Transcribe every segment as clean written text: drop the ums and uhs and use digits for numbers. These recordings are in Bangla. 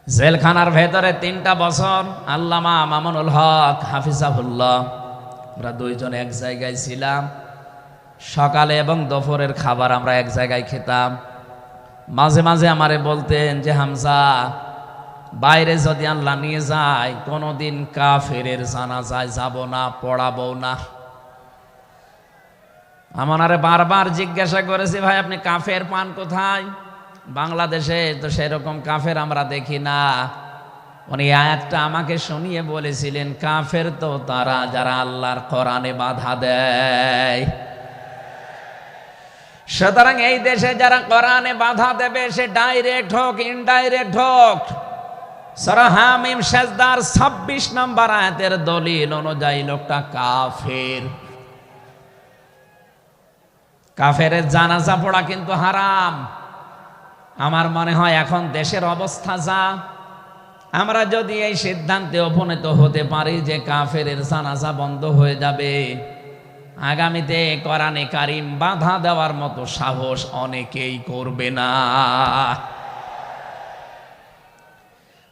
জেলখানার ভেতরে 3টা বছর আল্লামা মামুনুল হক হাফিজাহুল্লাহ আমরা দুইজন এক জায়গায় ছিলাম। সকালে এবং দুপুরের খাবার আমরা এক জায়গায় খেতাম। মাঝে মাঝে আমারে বলতেন যে হামজা, বাইরে যদি আল্লাহ নিয়ে যায় কোনোদিন কাফেরের জানাজায় যাব না, পড়াবো না। আমারে বারবার জিজ্ঞাসা করেছি, ভাই আপনি কাফের পান কোথায়? বাংলাদেশে তো সেরকম কাফের আমরা দেখি না। উনি আয়াতটা আমাকে শুনিয়ে বলেছিলেন, কাফের তো তারা যারা আল্লাহর কোরআনে বাধা দেয়। সুতরাং এই দেশে যারা কোরআনে বাধা দেবে সে ডাইরেক্ট হোক ইনডাইরেক্ট হোক, সূরা হামিম সেজদার 26 নম্বর আয়াতের দলিল অনুযায়ী লোকটা কাফের। কাফেরের জানাজা পড়া কিন্তু হারাম। আমার মনে হয় এখন দেশের অবস্থা যা, আমরা যদি এই সিদ্ধান্তে উপনীত হতে পারি যে কাফেরের জানাজা বন্ধ হয়ে যাবে, আগামীতে কোরআনে কারিম বাধা দেওয়ার মতো সাহস অনেকেই করবে না।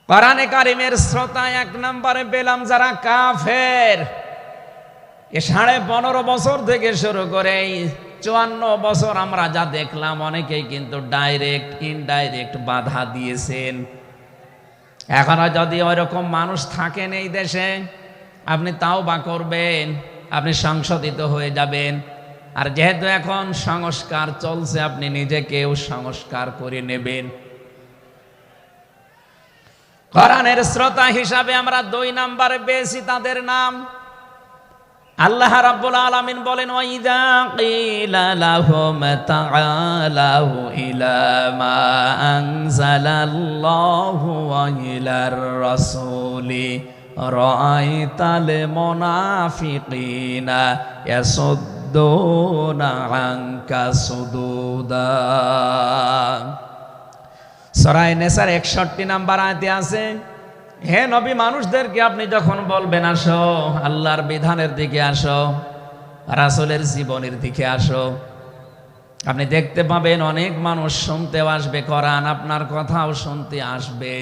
কোরআনে কারিমের শ্রোতা 1 নম্বরে পেলাম যারা কাফের। 15.5 বছর থেকে শুরু করে 54 বছর আমরা যা দেখলাম, অনেকেই কিন্তু ডাইরেক্ট ইনডাইরেক্ট বাধা দিয়েছেন। এখনো যদি ওইরকম মানুষ থাকেন এই দেশে, আপনি তাওবা করবেন, আপনি সংশোধিত হয়ে যাবেন। আর যেহেতু এখন সংস্কার চলছে, আপনি নিজেকেও সংস্কার করে নেবেন। কোরআনের শ্রোতা হিসাবে আমরা 2 নম্বরে পেয়েছি তাদের নাম। আল্লাহ রাব্বুল আলামিন বলেন, ওয়াইদা কিলা লাহুম তাআলাউ ইলা মা আনজালাল্লাহু ওয়া ইলার রাসূলি রাআইতাল মুনাফিকিনা ইয়াসুদ্দুনা আনকা সুদুদা। সূরা নিসার 61 নম্বর আয়াতে আছে, হে নবী, মানুষদেরকে আপনি যখন বলবেন আসো আল্লাহর বিধানের দিকে আসো, রাসূলের জীবনের দিকে আসো, আপনি দেখতে পাবেন অনেক মানুষ শুনতেও আসবে কোরআন, আপনার কথাও শুনতে আসবে।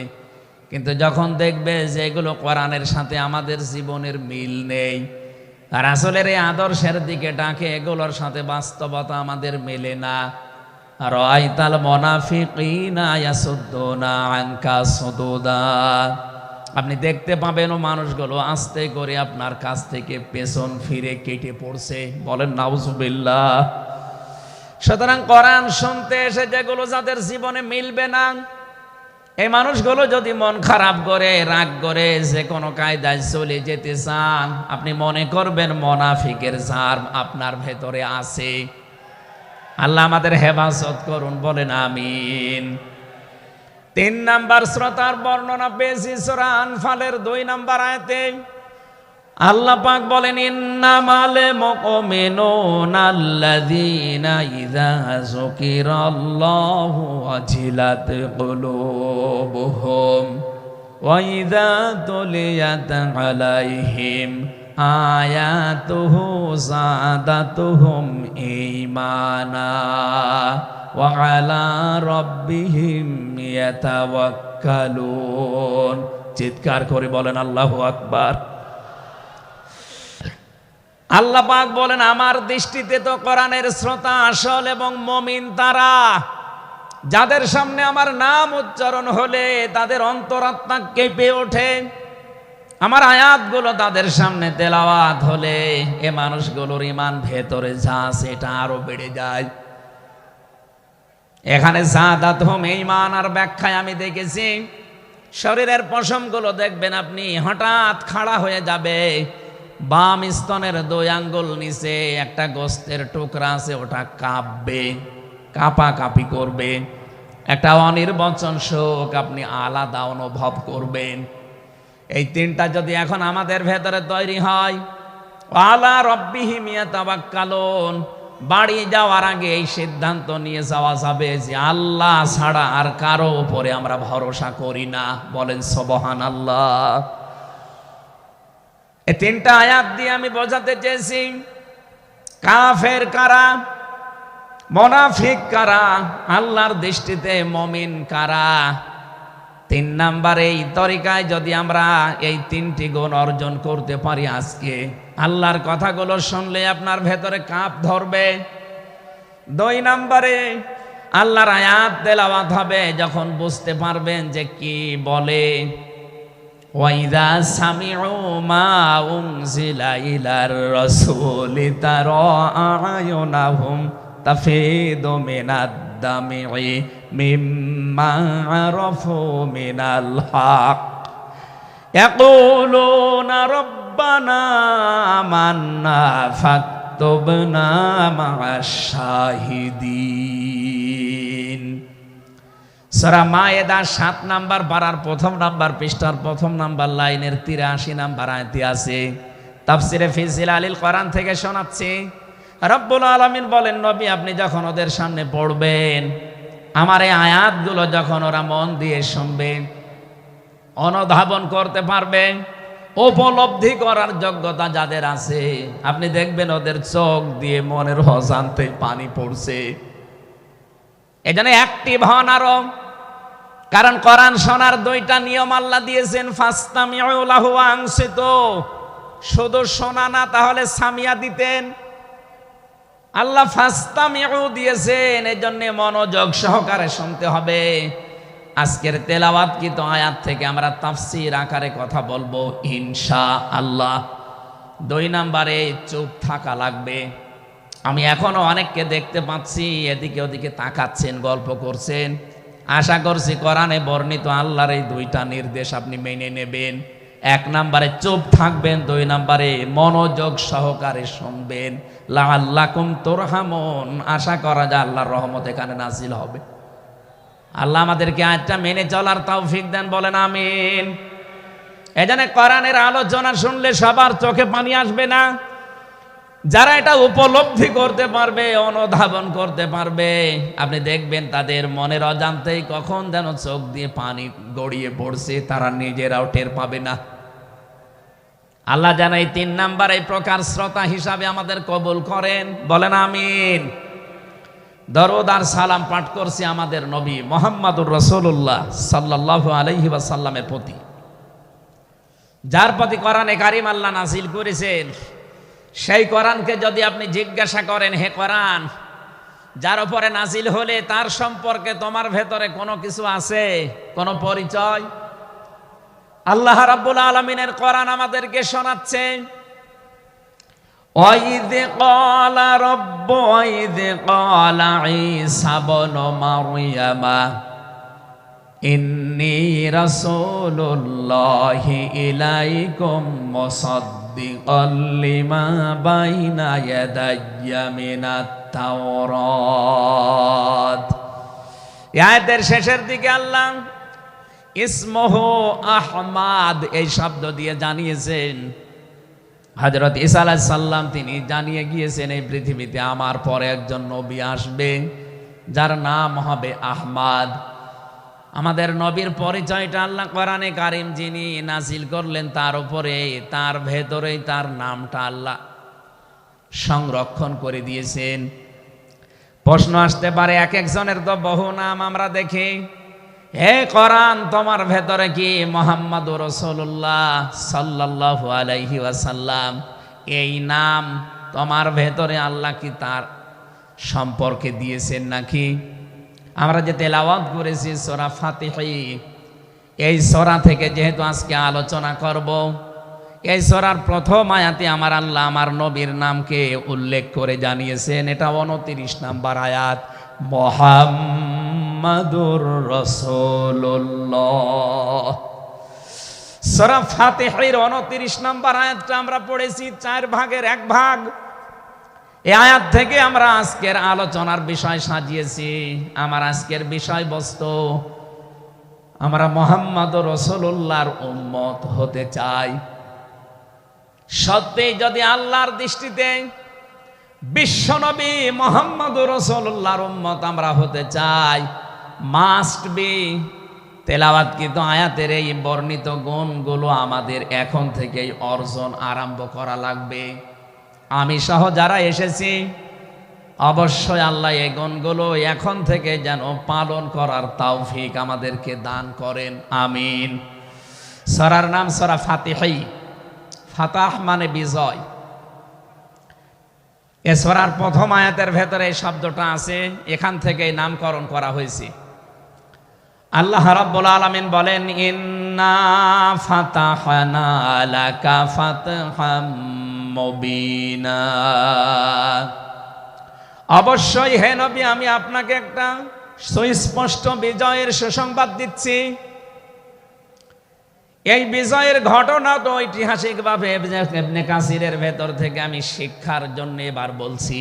কিন্তু যখন দেখবে যে এগুলো কোরআনের সাথে আমাদের জীবনের মিল নেই, রাসূলের এই আদর্শের দিকে ডাকে, এগুলোর সাথে বাস্তবতা আমাদের মেলে না, রাআইতাল মুনাফিকিনা ইয়াসুদ্দুনা আনকা সুদুদা, আপনি দেখতে পাবেন ও মানুষগুলো আস্তে করে আপনার কাছ থেকে পেছন ফিরে কেটে পড়ছে। বলেন নাউজুবিল্লাহ। সুতরাং কোরআন শুনতে এসে যেগুলো যাদের জীবনে মিলবে না, এই মানুষগুলো যদি মন খারাপ করে, রাগ করে, যে কোনো কায়দায় চলে যেতে চান, আপনি মনে করবেন মুনাফিকের জার আপনার ভেতরে আছে। আল্লাহ আমাদের হেফাজত করুন, বলেন আমিন। 3 নম্বর শ্রোতার বর্ণনা পেয়েছি সূরা আনফালের 2 নম্বর আয়াতে। আল্লাহ পাক বলেন, ইন্নামাল মুমিনুনা আল্লাযীনা ইযা যুকিরাল্লাহু ওয়াজিলাত কুলুবুহুম ওয়া ইযা তুলিয়াত আলাইহিম আয়াতুহু যাদাতুহুম ঈমানা ওয়া আলা রাব্বিহিম ইয়াতাওয়াক্কালুন। চিৎকার করে বলেন আল্লাহু আকবার। আল্লাহ পাক বলেন, আমার দৃষ্টিতে তো কোরআনের শ্রোতা আসল এবং মুমিন তারা, যাদের সামনে আমার নাম উচ্চারণ হলে তাদের অন্তরাত্মা কেঁপে ওঠে, আমার আয়াতগুলো তাদের সামনে তেলাওয়াত হলে এ মানুষগুলোর ঈমান ভেতরে যা আছে এটা আরো বেড়ে যায়। এখানে যাদাতুহুম ঈমান আর ব্যাখ্যায় আমি দেখেছি, শরীরের পশমগুলো দেখবেন আপনি হঠাৎ খাড়া হয়ে যাবে, বাম স্তনের 2 আঙ্গুল নিচে একটা গোস্তের টুকরা আছে, ওটা কাঁপবে, কাঁপাকাঁপি করবে, একটা অনির্বচন শোক আপনি আলাদা অনুভব করবেন। এই 3টা যদি এখন আমাদের ভেতরে তৈরি হয়, আলা রাব্বিহিম ইয়াতাওয়াক্কালুন, বাড়ি যাওয়ার আগে এই সিদ্ধান্ত নিয়ে যাওয়া যাবে যে আল্লাহ ছাড়া আর কারো উপরে আমরা ভরসা করি না। বলেন সুবহানাল্লাহ। এই 3টা আয়াত দিয়ে আমি বোঝাতে চেয়েছি কাফের কারা, মুনাফিক কারা, আল্লাহর দৃষ্টিতে মুমিন কারা। 3 নাম্বারে এই তরিকায় যদি আমরা এই 3টি গুণ অর্জন করতে পারি, আজকে আল্লাহর কথাগুলো শুনলে আপনার ভেতরে কাঁপ ধরবে। 2 নাম্বারে আল্লাহর আয়াত তেলাওয়াত হবে, যখন বুঝতে পারবেন যে কি বলে, ওয়াইদা সামিউ মা উনজিলা ইলার রাসূলি তারা আয়ুনাহুম তাফিদু মিনাদ দামি মিম্মা আরাফু মিনাল হক ইয়াকুলুনা রব্বানা আমান্না ফাকতুবনা মা'আশ শাহিদিন। সূরা মায়েদা 7 নাম্বার পারার 1 নাম্বার পৃষ্ঠার 1 নাম্বার লাইনের 83 নাম্বার আয়াতে আছে। তাফসিরে ফি জিলালিল কোরআন থেকে শোনাচ্ছি। রব্বুল আলামিন বলেন, নবী আপনি যখন ওদের সামনে পড়বেন, আমার এই আয়াতগুলো যখন ওরা মন দিয়ে শুনবে, অনুধাবন করতে পারবে, উপলব্ধি করার যোগ্যতা যাদের আছে, আপনি দেখবেন ওদের চোখ দিয়ে মনের অজান্তে পানি পড়ছে। এজন্য অ্যাক্টিভ হন আরো, কারণ কোরআন শোনার 2টা নিয়ম আল্লাহ দিয়েছেন। ফাসতামিউ লাহু ওয়া আনসিতু, শুধু শোনা না, তাহলে সামিয়া দিতেন। আল্লাহ ফাসতামিউ দিয়েছেন, এজন্য মনোযোগ সহকারে শুনতে হবে। আজকের তেলাওয়াতকৃত আয়াত থেকে আমরা তাফসীর আকারে কথা বলবো ইনশাআল্লাহ। 2 নাম্বারে চুপ থাকা লাগবে। আমি এখনো অনেককে দেখতে পাচ্ছি এদিকে ওদিকে তাকাচ্ছেন, গল্প করছেন। আশা করছি কোরআনে বর্ণিত আল্লাহর এই 2টা নির্দেশ আপনি মেনে নেবেন। 1 নাম্বারে চুপ থাকবেন, 2 নাম্বারে মনোযোগ সহকারে শুনবেন। লাআল্লাকুম তুরহামুন, আশা করা যায় আল্লাহর রহমত এখানে নাজিল হবে। আল্লাহ আমাদেরকে আয়াতটা মেনে চলার তৌফিক দেন, বলেন আমিন। এজন্য কোরআনের আলোচনা শুনলে সবার চোখে পানি আসবে না। যারা এটা উপলব্ধি করতে পারবে, অনুধাবন করতে পারবে, আপনি দেখবেন তাদের মনের অজান্তেই কখন যেন চোখ দিয়ে পানি গড়িয়ে পড়ছে, তারা নিজেরাও টের পাবে না। আল্লাহ যেন এই 3 নাম্বার এই প্রকার শ্রোতা হিসাবে আমাদের কবুল করেন, বলেন আমিন। দরুদ আর সালাম পাঠ করছি আমাদের নবী মুহাম্মদুর রাসূলুল্লাহ সাল্লাল্লাহু আলাইহি ওয়াসাল্লামের প্রতি, যার প্রতি কোরআনে কারীম আল্লাহ নাযিল করেছেন। সেই কোরআনকে যদি আপনি জিজ্ঞাসা করেন, হে কোরআন, যার উপরে নাজিল হলে তার সম্পর্কে তোমার ভেতরে কোনো কিছু আছে, কোনো পরিচয়? আল্লাহ রাব্বুল আলামিনের কোরআন আমাদেরকে শোনাচ্ছে, ওয়াইদ ক্বালা রাব্বু ওয়াইদ ক্বালা ঈসা ইবনু মারইয়ামা ইন্নী রাসূলুল্লাহি ইলাইকুম মুসাদ্দিকাল লিমা বাইনা ইয়াদাইয়া মিনাত তাওরাত। আয়াতের শেষের দিকে আল্লাহ ইসমহু আহমাদ এই শব্দ দিয়ে জানিয়েছেন, হযরত ঈসা আলাইহিস সালাম তিনি জানিয়ে গিয়েছেন এই পৃথিবীতে আমার পরে একজন নবী আসবে যার নাম হবে আহমাদ। আমাদের নবীর পরিচয়টা আল্লাহ কোরআনে কারীম যিনি নাজিল করলেন তার উপরে, তার ভেতরেই তার নামটা আল্লাহ সংরক্ষণ করে দিয়েছেন। প্রশ্ন আসতে পারে, এক একজনের তো বহু নাম আমরা দেখি। হে কোরআন, তোমার ভেতরে কি মুহাম্মাদুর রাসূলুল্লাহ সাল্লাল্লাহু আলাইহি ওয়াসাল্লাম এই নাম তোমার ভেতরে আল্লাহ কি তার সম্পর্কে দিয়েছেন নাকি? আমরা যে তেলাওয়াত করেছি সূরা ফাতিহা, এই সূরা থেকে যেহেতু আজকে আলোচনা করব, এই সূরার প্রথম আয়াতে আমার আল্লাহ আমার নবীর নামকে উল্লেখ করে জানিয়েছেন। এটা 29 নাম্বার আয়াত, মুহাম্মাদুর রাসূলুল্লাহ। সূরা ফাতিহার 29 নাম্বার আয়াতটা আমরা পড়েছি 4 ভাগের 1 ভাগ। এই আয়াত থেকে আমরা আজকের আলোচনার বিষয় সাজিয়েছি। আমার আজকের বিষয়বস্তু, আমরা মুহাম্মাদুর রাসূলুল্লাহর উম্মত হতে চাই। সত্যি যদি আল্লাহর দৃষ্টিতে বিশ্বনবী মুহাম্মাদুর রাসূলুল্লাহর উম্মত আমরা হতে চাই, মাস্ট বি তেলাওয়াতকৃত আয়াতের এই বর্ণিত গুণগুলো আমাদের এখন থেকেই অর্জন আরম্ভ করা লাগবে। আমি সহ যারা এসেছি অবশ্যই আল্লাহ এই গুণগুলো এখন থেকে যেন পালন করার তৌফিক আমাদেরকে দান করেন, আমিন। সূরার নাম সূরা ফাতিহী। ফাতাহ মানে বিজয়। এ সূরার প্রথম আয়াতের ভেতরে এই শব্দটা আছে, এখান থেকে নামকরণ করা হয়েছে। আল্লাহ রাব্বুল আলামিন বলেন, ইন্না ফাতাহনা লাকা ফাতহাম মুবিনা। অবশ্যই হে নবী, আমি আপনাকে একটা সুস্পষ্ট বিজয়ের সুসংবাদ দিচ্ছি। এই বিজয়ের ঘটনা তো ঐতিহাসিকভাবে ইবনে কাসিরের ভেতর থেকে আমি শিক্ষার জন্য এবার বলছি।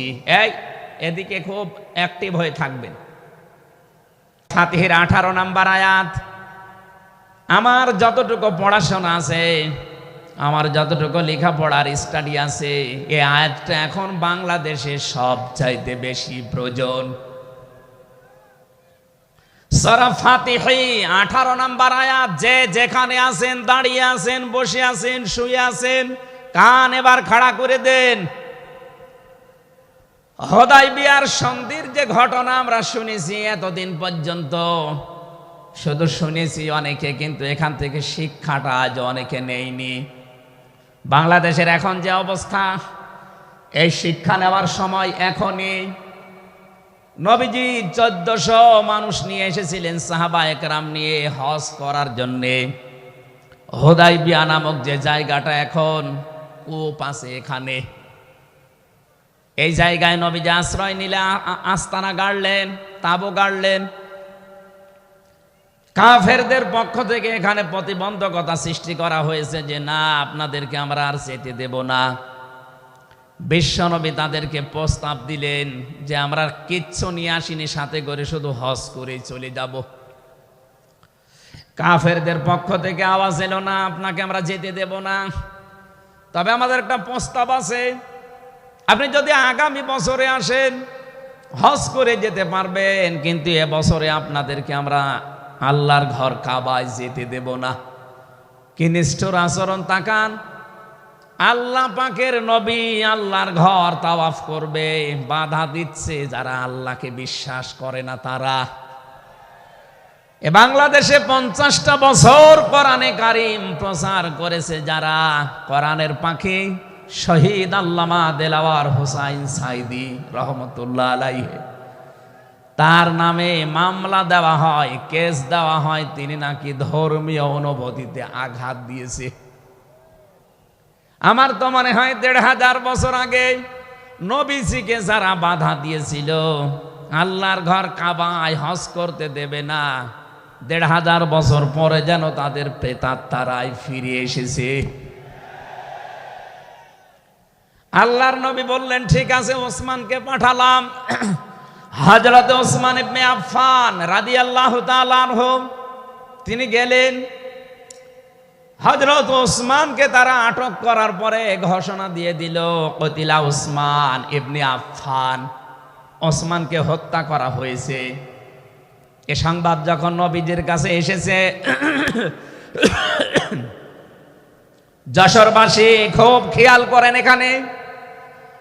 এদিকে খুব অ্যাক্টিভ হয়ে থাকবেন। ফাতিহার 18 নম্বর আয়াত। আমার যতটুকু পড়াশোনা আছে, আমার যতটুকু লেখাপড়ার স্টাডি আছে, এই আয়াতটা এখন বাংলাদেশে সবচাইতে বেশি প্রয়োজন। সূরা ফাতিহী 18 নম্বর আয়াত। যে যেখানে আছেন, দাঁড়িয়ে আছেন, বসে আছেন, শুয়ে আছেন, কান এবার খাড়া করে দেন। হুদায়বিয়ার সন্ধির যে ঘটনা আমরা শুনেছি এতদিন পর্যন্ত, শুধু শুনেছি অনেকে, কিন্তু এখান থেকে শিক্ষাটা আজ অনেকে নেয়নি। বাংলাদেশের এখন যে অবস্থা, এই শিক্ষা নেওয়ার সময় এখনই। নবীজি 1400 মানুষ নিয়ে এসেছিলেন সাহাবা একরাম নিয়ে হজ করার জন্যে। হুদায়বিয়া নামক যে জায়গাটা এখন কূপ আছে, এখানে এই জায়গায় নবীজি আশ্রয় নিলে আস্তানা গাড়লেন, তাঁবু গাড়লেন। কাফেরদের পক্ষ থেকে এখানে প্রতিবন্ধকতা সৃষ্টি করা হয়েছে যে না, আপনাদেরকে আমরা আর যেতে দেব না। বিশ্বনবী তাদেরকে প্রস্তাব দিলেন যে আমরা কিচ্ছু নিয়ে আসিনি সাথে করে, শুধু হজ করেই চলে যাব। কাফেরদের পক্ষ থেকে আওয়াজ এলো, না, আপনাকে আমরা যেতে দেব না, তবে আমাদের একটা প্রস্তাব আছে। আপনি যদি আগামী বছরে আসেন, হজ করে যেতে পারবেন, কিন্তু এবছরে আপনাদেরকে আমরা আল্লাহর ঘর কাবায় যেতে দেব না। কি নিষ্ঠুর আচরণ তাকান! আল্লাহ পাকের নবী আল্লাহর ঘর তাওয়াফ করবে, বাধা দিচ্ছে যারা আল্লাহকে বিশ্বাস করে না তারা। এ বাংলাদেশে 50টা বছর কোরআনে কারীম প্রচার করেছে যারা, কোরআনের পাখি শহীদ আল্লামা দেলাওয়ার হোসাইন সাইদি রহমতুল্লাহ আলাইহি, তার নামে মামলা দেওয়া হয়, কেস দেওয়া হয়, তিনি নাকি ধর্মীয় অনুভূতিতে আঘাত দিয়েছে। আমার তো মনে হয় 1500 বছর আগে নবীজিকে যারা বাধা দিয়েছিল আল্লাহর ঘর কাবায় হজ করতে দেবে না, 1500 বছর পরে যেন তাদের প্রেতাত্মারাই ফিরে এসেছে। আল্লাহর নবী বললেন, ঠিক আছে, ওসমানকে পাঠালাম। হযরত ওসমান ইবনে আফফান রাদিয়াল্লাহু তাআলা আনহু তিনি গেলেন। হযরত ওসমানকে তারা আটক করার পরে ঘোষণা দিয়ে দিল, কতিলা ওসমান ইবনে আফফান, ওসমানকে হত্যা করা হয়েছে। এ সংবাদ যখন নবীজির কাছে এসেছে, যশোরবাসী খুব খেয়াল করেন, এখানে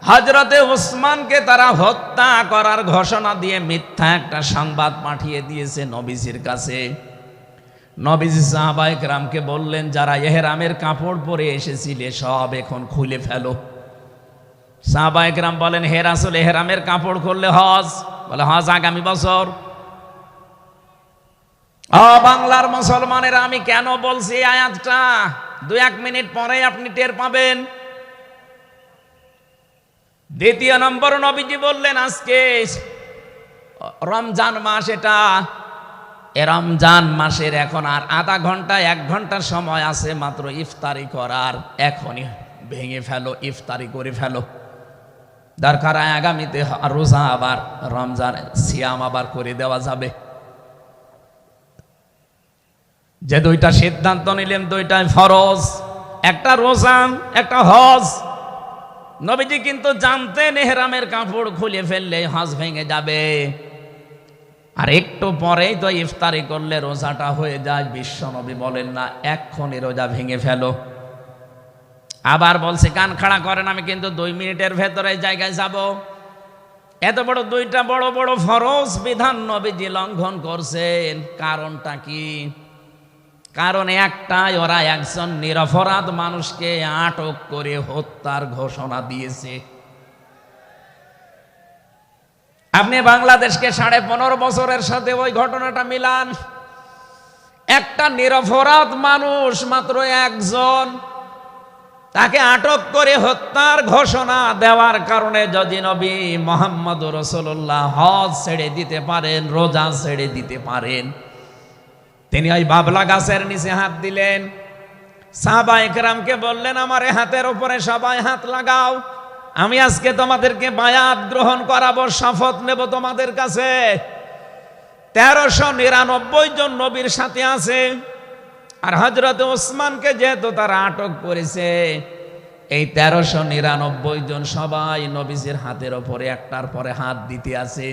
হযরতে ওসমানকে তারা হত্যা করার ঘোষণা দিয়ে মিথ্যা একটা সংবাদ পাঠিয়ে দিয়েছে নবীজির কাছে। নবীজি সাহাবায়ে কেরামকে বললেন, যারা ইহরামের কাপড় পরে এসেছিলে সব এখন খুলে ফেলো। সাহাবায়ে কেরাম বলেন, হে রাসূল, ইহরামের কাপড় খুললে হজ? বলে, হজ আগামী বছর। বাংলার মুসলমানেরা, আমি কেন বলছি এই আয়াতটা 2-1 মিনিট পরে আপনি টের পাবেন। দ্বিতীয় নম্বর, নবীজি বললেন আজকে রমজান মাস, এটা এ রমজান মাসের এখন আর আধা ঘন্টা 1 ঘন্টার সময় আছে মাত্র ইফতারি করার, এখনই ভেঙে ফেলো, ইফতারি করে ফেলো। দরকার আগামীতে রোজা, আবার রমজান সিয়াম আবার করে দেওয়া যাবে। যে 2টা সিদ্ধান্ত নিলেন, 2টাই ফরজ, একটা রোজা, একটা হজ। নবীজি কিন্তু জানতেন ইহরামের কাপড় খুলে ফেললে হজ ভেঙে যাবে, আর একটু পরেই তো ইফতারি করলে রোজাটা হয়ে যায়। বিশ্ব নবী বলেন না, এক্ষুনি রোজা ভেঙে ফেলো। আবার বলছে, কান খাড়া করেন, আমি কিন্তু 2 মিনিটের ভেতরে জায়গায় যাব। এত বড় দুইটা বড় বড় ফরজ বিধান নবীজি লঙ্ঘন করছেন, কারণটা কি? কারণ একটাই, ওরা একজন নিরপরাধ মানুষকে আটক করে হত্যার ঘোষণা দিয়েছে। আপনি বাংলাদেশকে 15.5 বছরের সাথে ওই ঘটনাটা মিলান। একটা নিরপরাধ মানুষ, মাত্র একজন, তাকে আটক করে হত্যার ঘোষণা দেওয়ার কারণে যদি নবী মুহাম্মদ রাসূলুল্লাহ হজ ছেড়ে দিতে পারেন, রোজা ছেড়ে দিতে পারেন, তিনি ওই বাবলা গাছের নিচে হাত দিলেন, সাহাবায়ে কেরামকে বললেন আমার হাতের উপরে সবাই হাত লাগাও, আমি আজকে তোমাদেরকে বায়াত গ্রহণ করাবো, শপথ নেব তোমাদের কাছে। 1399 জন নবীর সাথে আছে। আর হযরত ওসমানকে যেহেতু তারা আটক করেছে, এই 1399 জন সবাই নবীজির হাতের উপরে একটার পরে হাত দিতে আছে।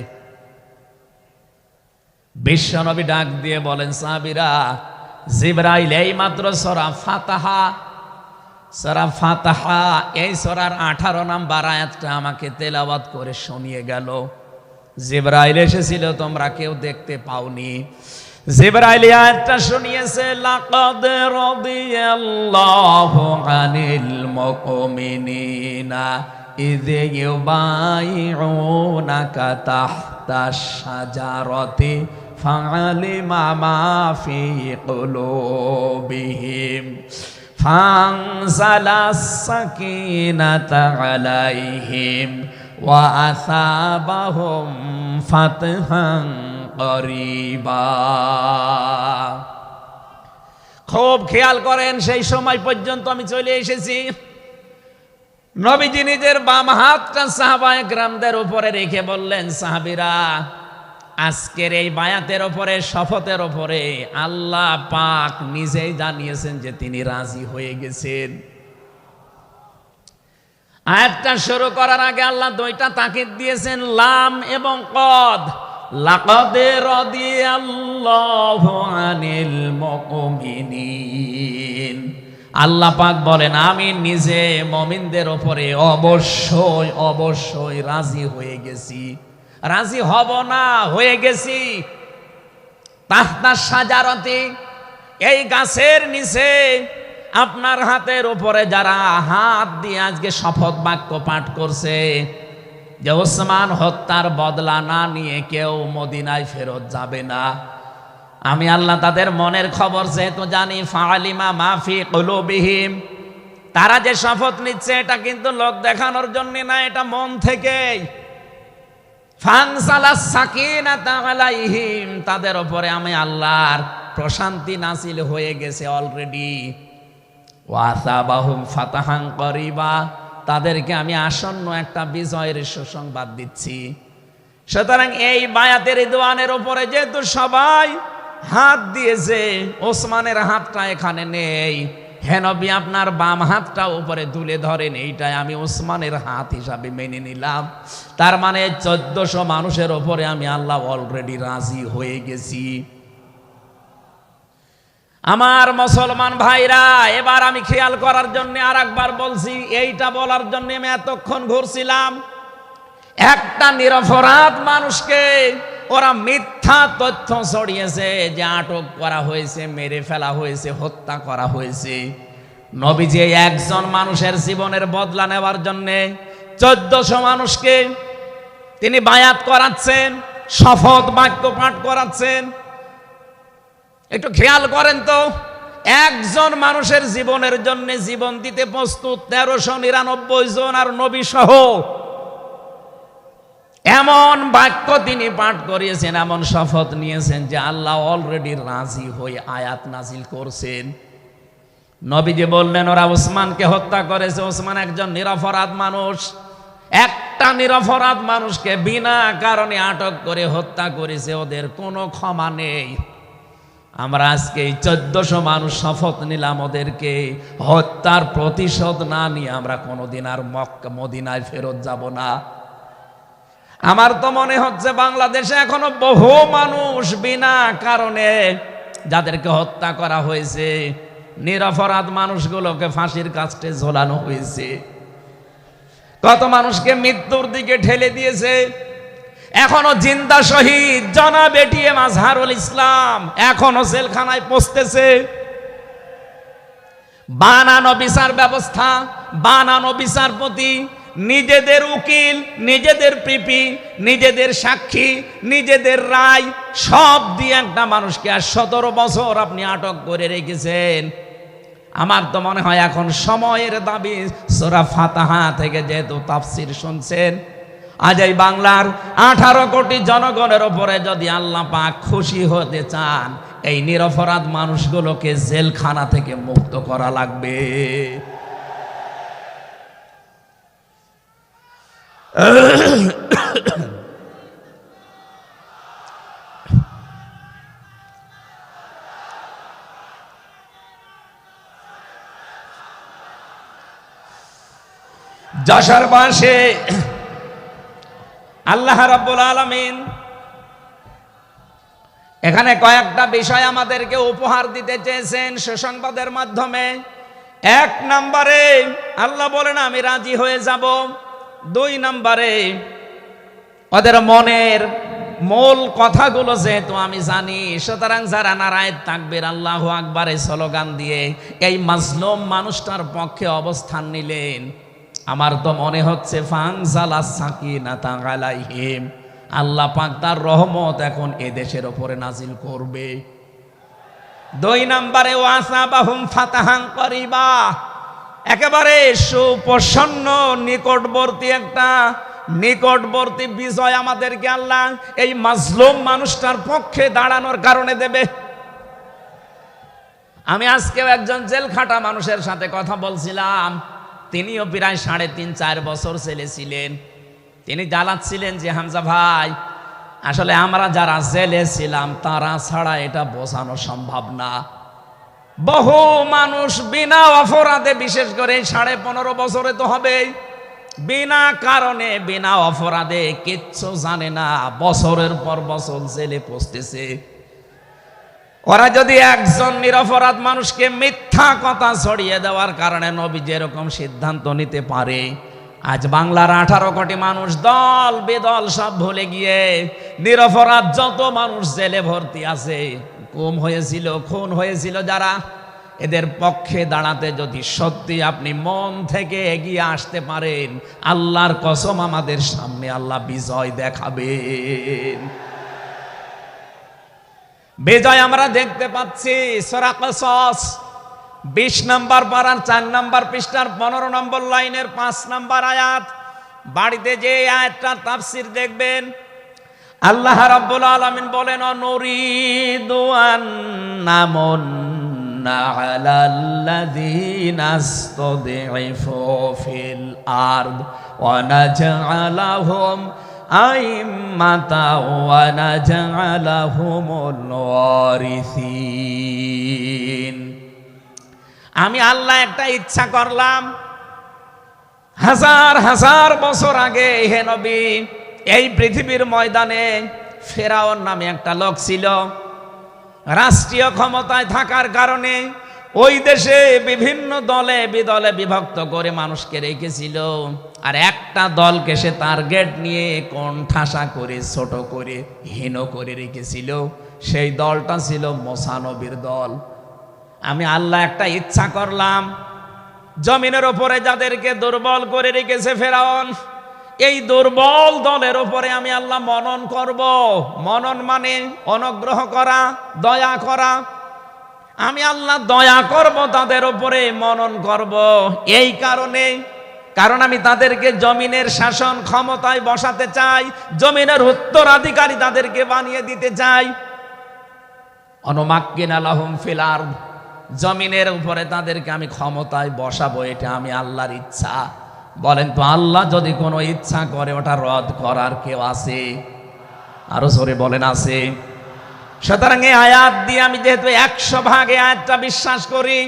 বিশ্ব নবী ডাক দিয়ে বলেন, সাহাবীরা, জিবরাইল এই মাত্র সূরা ফাতিহা এই সূরার 18 নম্বর আয়াতটা আমাকে তেলাওয়াত করে শুনিয়ে গেল। জিবরাইল এসেছিল, তোমরা কেউ দেখতে পাওনি। জিবরাইল আয়াতটা শুনিয়েছে, লাকাদ রাদিয়াল্লাহু আনিল মুমিনিনা ইয ইউবাইউনাকা তাহতাশ শাজারাতি ফাআলিমা মা ফি কুলুবিহিম ফানজালাস সাকিনাতা আলাইহিম ওয়া আসাবাহুম ফাতহান করিবা। খুব খেয়াল করেন, সেই সময় পর্যন্ত আমি চলে এসেছি। নবীজি নিজের বাম হাতটা সাহাবায়ে কেরামদের উপরে রেখে বললেন, সাহাবীরা, আজকের এই বায়াতের উপরে, শপথের উপরে আল্লাহ পাক নিজেই জানিয়েছেন যে তিনি রাজি হয়ে গেছেন। আয়াতটা শুরু করার আগে আল্লাহ দুইটা তাকিদ দিয়েছেন, লাম এবং কদ। লাকাদ রাদিয়াল্লাহু আনিল মুমিনিন, আল্লাহ পাক বলেন আমি নিজে মুমিনদের উপরে অবশ্যই অবশ্যই রাজি হয়ে গেছি। রাজি হব না, হয়ে গেছি। তাহতা শাজারাতি, এই গাছের নিচে আপনার হাতের উপরে যারা হাত দিয়ে আজকে শপথ বাক্য পাঠ করছে যে ওসমান হত্যার বদলা না নিয়ে কেউ মদিনায় ফেরত যাবে না, আমি আল্লাহ তাদের মনের খবর যেহেতু জানি, ফাআলিমা মা ফি কুলুবিহিম, তারা যে শপথ নিচ্ছে এটা কিন্তু লোক দেখানোর জন্য না, এটা মন থেকেই। ফানসালাস সাকিনাতা আলাইহিম, তাদের উপরে আমি আল্লাহর প্রশান্তি নাযিল হয়ে গেছে অলরেডি। ওয়াসাবাহুম ফাতাহান করিবা, তাদেরকে আমি আসন্ন একটা বিজয়ের সুসংবাদ দিচ্ছি। সুতরাং এই বায়াতের রিদওয়ানের উপরে যেহেতু সবাই হাত দিয়েছে, ওসমানের হাতটা এখানে নেই, হে নবী আপনার বাম হাতটা উপরে তুলে ধরেন, এইটাই আমি ওসমানের হাত হিসাবে মেনে নিলাম। তার মানে 1400 মানুষের উপরে আমি আল্লাহ অলরেডি রাজি হয়ে গেছি। আমার মুসলমান ভাইরা, এবার আমি খেয়াল করার জন্য আর একবার বলছি, এইটা বলার জন্য আমি এতক্ষণ ঘুরছিলাম। একটা নিরপরাধ মানুষকে ওরা মিথ্যা তথ্য ছড়িয়েছে যে আটক করা হয়েছে, মেরে ফেলা হয়েছে, হত্যা করা হয়েছে। নবীজি একজন মানুষের জীবনের বদলা নেওয়ার জন্য 1400 মানুষকে তিনি বায়াত করাচ্ছেন, শপথ বাক্য পাঠ করাচ্ছেন। একটু খেয়াল করেন তো, একজন মানুষের জীবনের জন্য জীবন দিতে প্রস্তুত 1399 জন, আর নবী সহ। এমন বাক্য তিনি পাঠ করিয়েছেন, এমন শপথ নিয়েছেন যে আল্লাহ অলরেডি রাজি হয়ে আয়াত নাজিল করছেন। নবীজি বললেন ওরা ওসমানকে হত্যা করেছে, ওসমান একজন নিরপরাধ মানুষ। একটা নিরপরাধ মানুষকে বিনা কারণে আটক করে হত্যা করেছে, ওদের কোনো ক্ষমা নেই। আমরা আজকে 1400 মানুষ শপথ নিলাম, ওদেরকে হত্যার প্রতিশোধ না নিয়ে আমরা কোনোদিন আর মক্কা মদিনায় ফেরত যাব না। আমার তো মনে হচ্ছে বাংলাদেশে এখনো বহু মানুষ বিনা কারণে যাদেরকে হত্যা করা হয়েছে, নিরপরাধ মানুষগুলোকে ফাঁসির কাস্টে ঝোলানো হয়েছে, কত মানুষকে মৃত্যুর দিকে ঠেলে দিয়েছে। এখনো জিন্দা শহীদ জনাব এটিএম আজহারুল ইসলাম এখনো জেলখানায় পচতেছে। বানানো বিচার ব্যবস্থা, বানানো বিচারপতি, নিজেদের উকিল, নিজেদের পিপি, নিজেদের সাক্ষী, নিজেদের রায় সব দিয়ে একটা মানুষকে আর 17 বছর আপনি আটক করে রেখেছেন। আমার তো মনে হয় এখন সময়ের দাবি। সূরা ফাতিহা থেকে যেহেতু তাফসীর শুনছেন, আজ এই বাংলার 18 কোটি জনগণের উপরে যদি আল্লাহ পাক খুশি হতে চান, এই নিরপরাধ মানুষগুলোকে জেলখানা থেকে মুক্ত করা লাগবে। যশোরবাসী আল্লাহ রাব্বুল আলামিন এখানে কয়েকটা বিষয় আমাদেরকে উপহার দিতে চেয়েছেন সুসংবাদের মাধ্যমে। 1 নম্বরে আল্লাহ বলেন আমি রাজি হয়ে যাব। 2 নম্বরে ওদের মনের মূল কথাগুলো যেহেতু আমি জানি, সুতরাং যারা নারায়ে তাকবীর আল্লাহু আকবার এই স্লোগান দিয়ে এই মাজলুম মানুষটার পক্ষে অবস্থান নিলেন, আমার তো মনে হচ্ছে ফানজালাস সাকিনাতা আলাইহিম, আল্লাহ পাক তার রহমত এখন এদেশের উপরে নাজিল করবে। 2 নম্বরে ওয়াসাবাহুম ফাতাহান করিবা, একেবারে সুপ্রসন্ন নিকটবর্তী বিজয় আমাদেরকে আল্লাহ এই মাজলুম মানুষটার পক্ষে দাঁড়ানোর কারণে দেবে। আমি আজকেও একজন জেলখাটা মানুষের সাথে কথা বলছিলাম, তিনিও প্রায় 3.5-4 বছর জেলে ছিলেন। তিনি জ্বালাচ্ছিলেন যে হামজা ভাই, আসলে আমরা যারা জেলে ছিলাম তারা ছাড়া এটা বোঝানো সম্ভব না। বহু মানুষ বিনা অপরাধে, বিশেষ করে 15.5 বছরে তো হবেই, বিনা কারণে বিনা অপরাধে কিচ্ছু জানে না, বছরের পর বছর জেলে পচতেছে। ওরা যদি একজন নিরপরাধ মানুষকে মিথ্যা কথা ছড়িয়ে দেওয়ার কারণে নবী যেরকম সিদ্ধান্ত নিতে পারে, আজ বাংলার 18 কোটি মানুষ দল বেদল সব ভুলে গিয়ে নিরপরাধ যত মানুষ জেলে ভর্তি আছে, গুম হয়েছিল, খুন হয়েছিল যারা, এদের পক্ষে দাঁড়াতে যদি সত্যি আপনি মন থেকে এগিয়ে আসতে পারেন, আল্লাহর কসম আমাদের সামনে আল্লাহ বিজয় দেখাবেন। বিজয় আমরা দেখতে পাচ্ছি সূরা কসস 20 নম্বর পারার 4 নম্বর পৃষ্ঠার 15 নম্বর লাইনের 5 নম্বর আয়াত। বাড়িতে যে আয়াতটার তাফসীর দেখবেন, আল্লাহ রাব্বুল আলামিন বলেন নুরিদু আন্নামুন্না আলাল্লাযীনা ইসতাদঈফু ফিল আরদ ওয়া নাজআলাহুম আইম্মাতা ওয়া নাজআলাহুমুল ওয়ারিসিন। আমি আল্লাহ একটা ইচ্ছা করলাম, হাজার হাজার বছর আগে হে নবী, এই পৃথিবীর ময়দানে ফেরাউন নামে একটা লোক ছিল। রাষ্ট্রীয় ক্ষমতায় থাকার কারণে ওই দেশে বিভিন্ন দলে বিদলে বিভক্ত করে মানুষকে রেখেছিল, আর একটা দলকে সে টার্গেট নিয়ে কোণঠাসা করে, ছোট করে, হীন করে রেখেছিল। সেই দলটা ছিল মুসা নবীর দল। আমি আল্লাহ একটা ইচ্ছা করলাম, জমিনের উপরে যাদেরকে দুর্বল করে রেখেছে ফেরাউন, এই দুর্বল দলের উপরে আমি আল্লাহ মনন করব। মনন মানে অনুগ্রহ করা, দয়া করা। আমি আল্লাহ দয়া করব তাদের উপরে, মনন করব। এই কারণ আমি তাদেরকে জমিনের শাসন ক্ষমতায় বসাতে চাই, জমিনের উত্তরাধিকারী তাদেরকে বানিয়ে দিতে চাই। অনুমাক্কিনা লাহুম ফিল আরদ, জমিনের উপরে তাদেরকে আমি ক্ষমতায় বসাবো, এটা আমি আল্লাহর ইচ্ছা। বলেন তো আল্লাহ যদি কোনো ইচ্ছা করে ওটা রদ করার কেউ আছে? আরো জোরে বলেন আছে। সুতরাং এই আয়াত দিয়ে আমি যেহেতু 100 ভাগ এই আয়াতটা বিশ্বাস করি,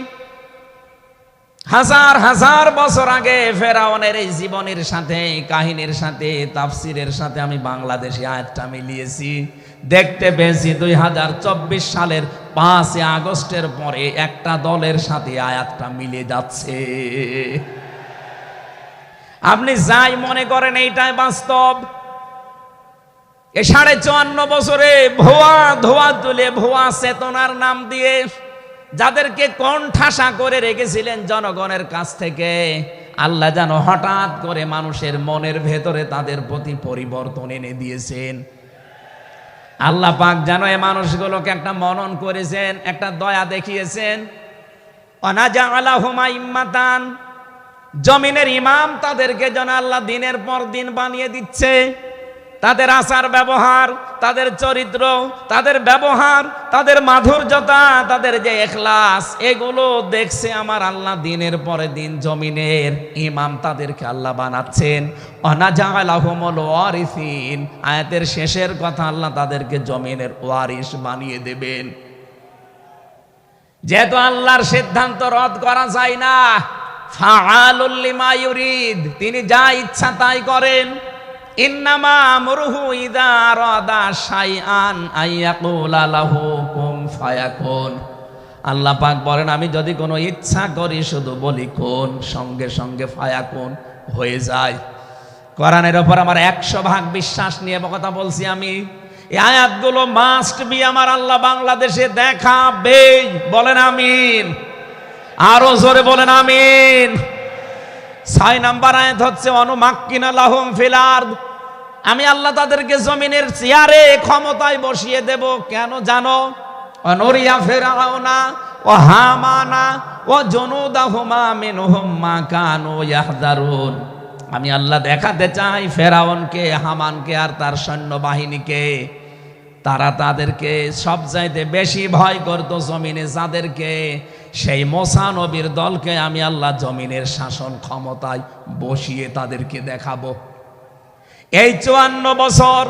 হাজার হাজার বছর আগে ফেরাউনের এই জীবনের সাথে, কাহিনীর সাথে, তাফসিরের সাথে আমি বাংলাদেশি আয়াতটা মিলিয়েছি, দেখতে পেয়েছি 2024 সালের 5 আগস্টের পরে একটা দলের সাথে আয়াতটা মিলে যাচ্ছে। আপনি যাই মনে করেন এইটাই বাস্তব। এ 54 বছরে ভুয়া ধোয়া তুলে ভুয়া চেতনার নাম দিয়ে যাদেরকে কোণঠাসা করে রেখেছিলেন জনগণের কাছ থেকে, আল্লাহ যেন হঠাৎ করে মানুষের মনের ভেতরে তাদের প্রতি পরিবর্তন এনে দিয়েছেন। আল্লাহ পাক যেন এই মানুষগুলোকে একটা মনন করেছেন, একটা দয়া দেখিয়েছেন। অনাজাআলাহুমা ইম্মাতান, জমিনের ইমাম তাদেরকে যেন আল্লাহ দিনের পর দিন বানিয়ে দিচ্ছে। তাদের আচার ব্যবহার, তাদের চরিত্র, তাদের ব্যবহার, তাদের মাধুর্যতা, তাদের যে ইখলাস, এগুলো দেখছে আমার আল্লাহ দিনের পরে দিন জমিনের ইমাম তাদেরকে আল্লাহ বানাচ্ছেন। অনাজাআলাহুমুল ওয়ারিসিন, আয়াতের শেষের কথা, আল্লাহ তাদেরকে জমিনের ওয়ারিস বানিয়ে দেবেন। যেহেতু আল্লাহর সিদ্ধান্ত রদ করা যায় না, ফাআলুল লিমা ইউরিদ, তিনি যা ইচ্ছা তাই করেন। ইন্নামা আমরুহু ইযা আরাদা শাইআন আইয়াকুলা লাহু কুন ফায়াকুন। আল্লাহ পাক বলেন, আমি যদি কোনো ইচ্ছা করি শুধু বলি কোন, সঙ্গে সঙ্গে ফায়াকুন হয়ে যায়। কোরআনের ওপর আমার 100% বিশ্বাস নিয়ে কথা বলছি আমি। এই আয়াতগুলো মাস্ট বি আমার আল্লাহ বাংলাদেশে দেখাবে। বলেন আমিন, আরো জোরে বলেন আমিন। 6 নম্বর আয়াত হচ্ছে অনুমাক্কিনা লাহুম ফিল আরদ, আমি আল্লাহ তাদেরকে জমিনের চেয়ারে ক্ষমতায় বসিয়ে দেব। কেন জানো? অনুরিয়া ফিরআউনা ও হামানা ও জুনুদাহুমা মিনহুম মা কানু ইয়াহযারুন, আমি আল্লাহ দেখাতে চাই ফেরাউনকে, হামানকে আর তার সৈন্যবাহিনীকে, তারা তাদেরকে সবচাইতে বেশি ভয় করত জমিনে যাদেরকে, সেই মুসা নবীর দলকে আমি আল্লাহ জমিনের শাসন ক্ষমতায় বসিয়ে তাদেরকে দেখাবো। এই 54 বছর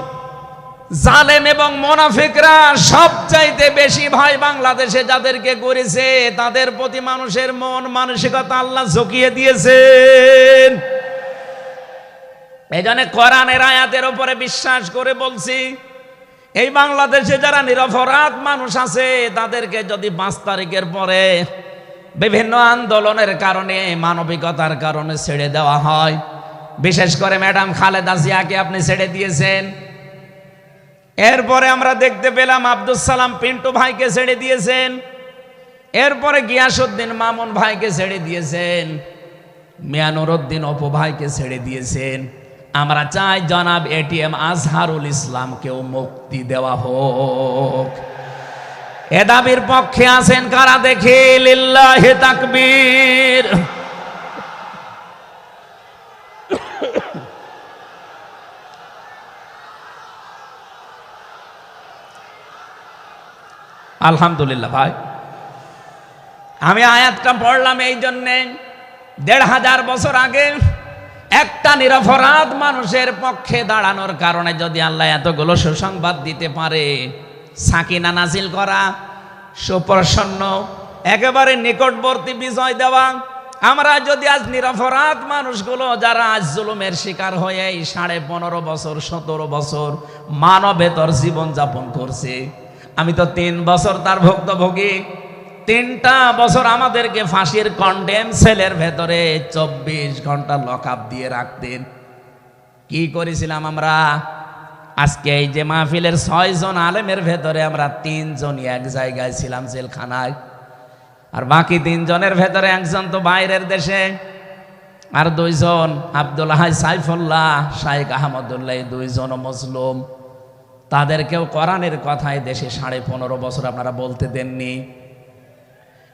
জালেম এবং মুনাফিকরা সবচাইতে বেশি ভয় বাংলাদেশে যাদেরকে করেছে, তাদের প্রতি মানুষের মন মানসিকতা আল্লাহ ঝুঁকিয়ে দিয়েছেন। এই জন্য কোরআনের আয়াতের উপরে বিশ্বাস করে বলছি, এই বাংলাদেশে যারা নিরপরাধ মানুষ আছে তাদেরকে যদি 5 তারিখের পরে বিভিন্ন আন্দোলনের কারণে, মানবিকতার কারণে ছেড়ে দেওয়া হয়, বিশেষ করে ম্যাডাম খালেদা জিয়াকে আপনি ছেড়ে দিয়েছেন। এরপরে আমরা দেখতে পেলাম আব্দুল সালাম পিন্টু ভাইকে ছেড়ে দিয়েছেন। এরপরে গিয়াসউদ্দিন মামুন ভাইকে ছেড়ে দিয়েছেন। মিয়ানুরউদ্দিন অপু ভাইকে ছেড়ে দিয়েছেন। আমরা চাই জনাব এটিএম আজহারুল ইসলামকেও মুক্তি দেওয়া হোক। এ দাবির পক্ষে আছেন কারা দেখি? লিল্লাহি তাকবীর। আলহামদুলিল্লাহ। ভাই, আমি আয়াতটা পড়লাম এই জন্যে, 1500 বছর আগে একটা নিরপরাধ মানুষের পক্ষে দাঁড়ানোর কারণে যদি আল্লাহ এতগুলো সুসংবাদ দিতে পারে, সাকিনা নাজিল করা, সুপ্রসন্ন একেবারে নিকটবর্তী বিজয় দেওয়া, আমরা যদি আজ নিরপরাধ মানুষগুলো যারা আজ জুলুমের শিকার হয়ে 15.5 বছর 17 বছর মানবেতর জীবন যাপন করছে, আমি তো 3 বছর তার ভুক্তভোগী। 3টা বছর আমাদেরকে ফাঁসির কন্ডেম সেলের ভেতরে 24 ঘন্টা লকআপ দিয়ে রাখতেন। কি করেছিলাম আমরা? আজকে এই যে মাহফিলের 6 জন আলেমের ভেতরে আমরা 3 জনই এক জায়গায় ছিলাম জেলখানায়, আর বাকি 3 জনের ভেতরে একজন তো বাইরের দেশে, আর 2 জন আব্দুল হাই সাইফুল্লাহ, শাইখ আহমদুল্লাহ, 2 জন মজলুম। তাদেরকেও কোরআনের কথায় দেশে 15.5 বছর আপনারা বলতে দেননি।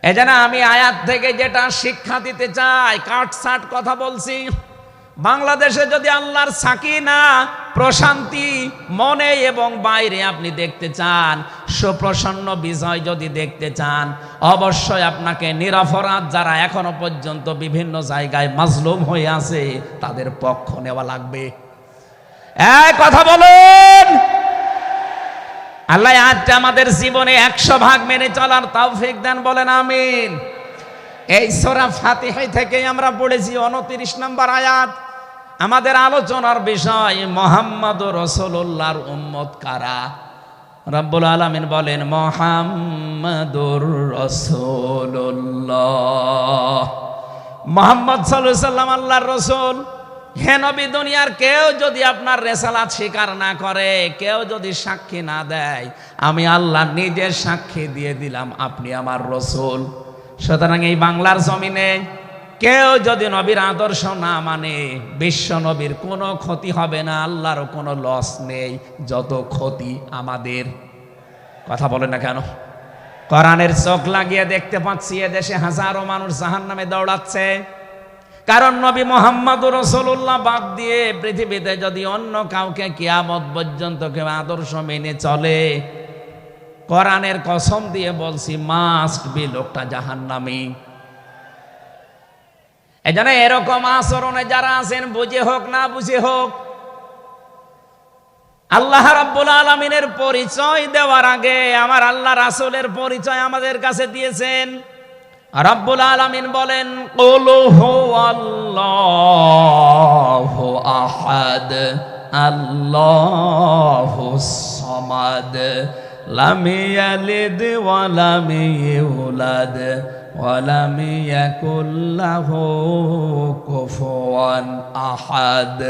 এজন্য আমি আয়াত থেকে যেটা শিক্ষা দিতে চাই, কাটছাট কথা বলছি। বাংলাদেশে যদি আল্লাহর সাকিনা, প্রশান্তি মনে এবং বাইরে আপনি দেখতে চান, সুপ্রসন্ন বিজয় যদি দেখতে চান, অবশ্যই আপনাকে নিরপরাধ যারা এখনো পর্যন্ত বিভিন্ন জায়গায় মাজলুম হয়ে আছে তাদের পক্ষ নেওয়া লাগবে। এই কথা বলেন। আল্লাহ আজকে আমাদের জীবনে 100% মেনে চলার তৌফিক দেন, বলেন আমিন। এই সূরা ফাতিহা থেকে আমরা পড়েছি 29 নম্বর আয়াত। আমাদের আলোচনার বিষয় মুহাম্মদুর রাসূলুল্লাহর উম্মত কারা। রব্বুল আলামিন বলেন মুহাম্মদুর রাসূলুল্লাহ। মুহাম্মদ সাল্লাল্লাহু আলাইহি ওয়াসাল্লাম আল্লাহর রাসূল। হে নবী, দুনিয়ার কেউ যদি আপনার রেসালাত স্বীকার না করে, কেউ যদি সাক্ষী না দেয়, আমি আল্লাহ নিজের সাক্ষী দিয়ে দিলাম আপনি আমার রসুল। সুতরাং এই বাংলার জমিনে কেউ যদি নবীর আদর্শ না মানে, বিশ্ব নবীর কোনো ক্ষতি হবে না, আল্লাহরও কোনো লস নেই, যত ক্ষতি আমাদের। কথা বলে না কেন? কোরআনের চোখ লাগিয়ে দেখতে পাচ্ছি এদেশে হাজারো মানুষ জাহান্নামে দৌড়াচ্ছে। কারণ নবী মুহাম্মদুর রাসূলুল্লাহ বাদ দিয়ে পৃথিবীতে যদি অন্য কাউকে কিয়ামত পর্যন্ত কেউ আদর্শ মেনে চলে, কোরআনের কসম দিয়ে বলছি মাস্ট বি, লোকটা জাহান্নামী। এজন্য এরকম আচরণে যারা আছেন, বুঝে হোক না বুঝে হোক, আল্লাহ রাব্বুল আলামিনের পরিচয় দেওয়ার আগে আমার আল্লাহ রাসূলের পরিচয় আমাদের কাছে দিয়েছেন। রাব্বুল আলামিন বলেন, কুল হুয়াল্লাহু আহাদ আল্লাহুস সামাদ লাম ইয়ালিদ ওয়া লাম ইউলাদ ওয়া লাম ইয়াকুল লাহু কুফুয়ান আহাদ।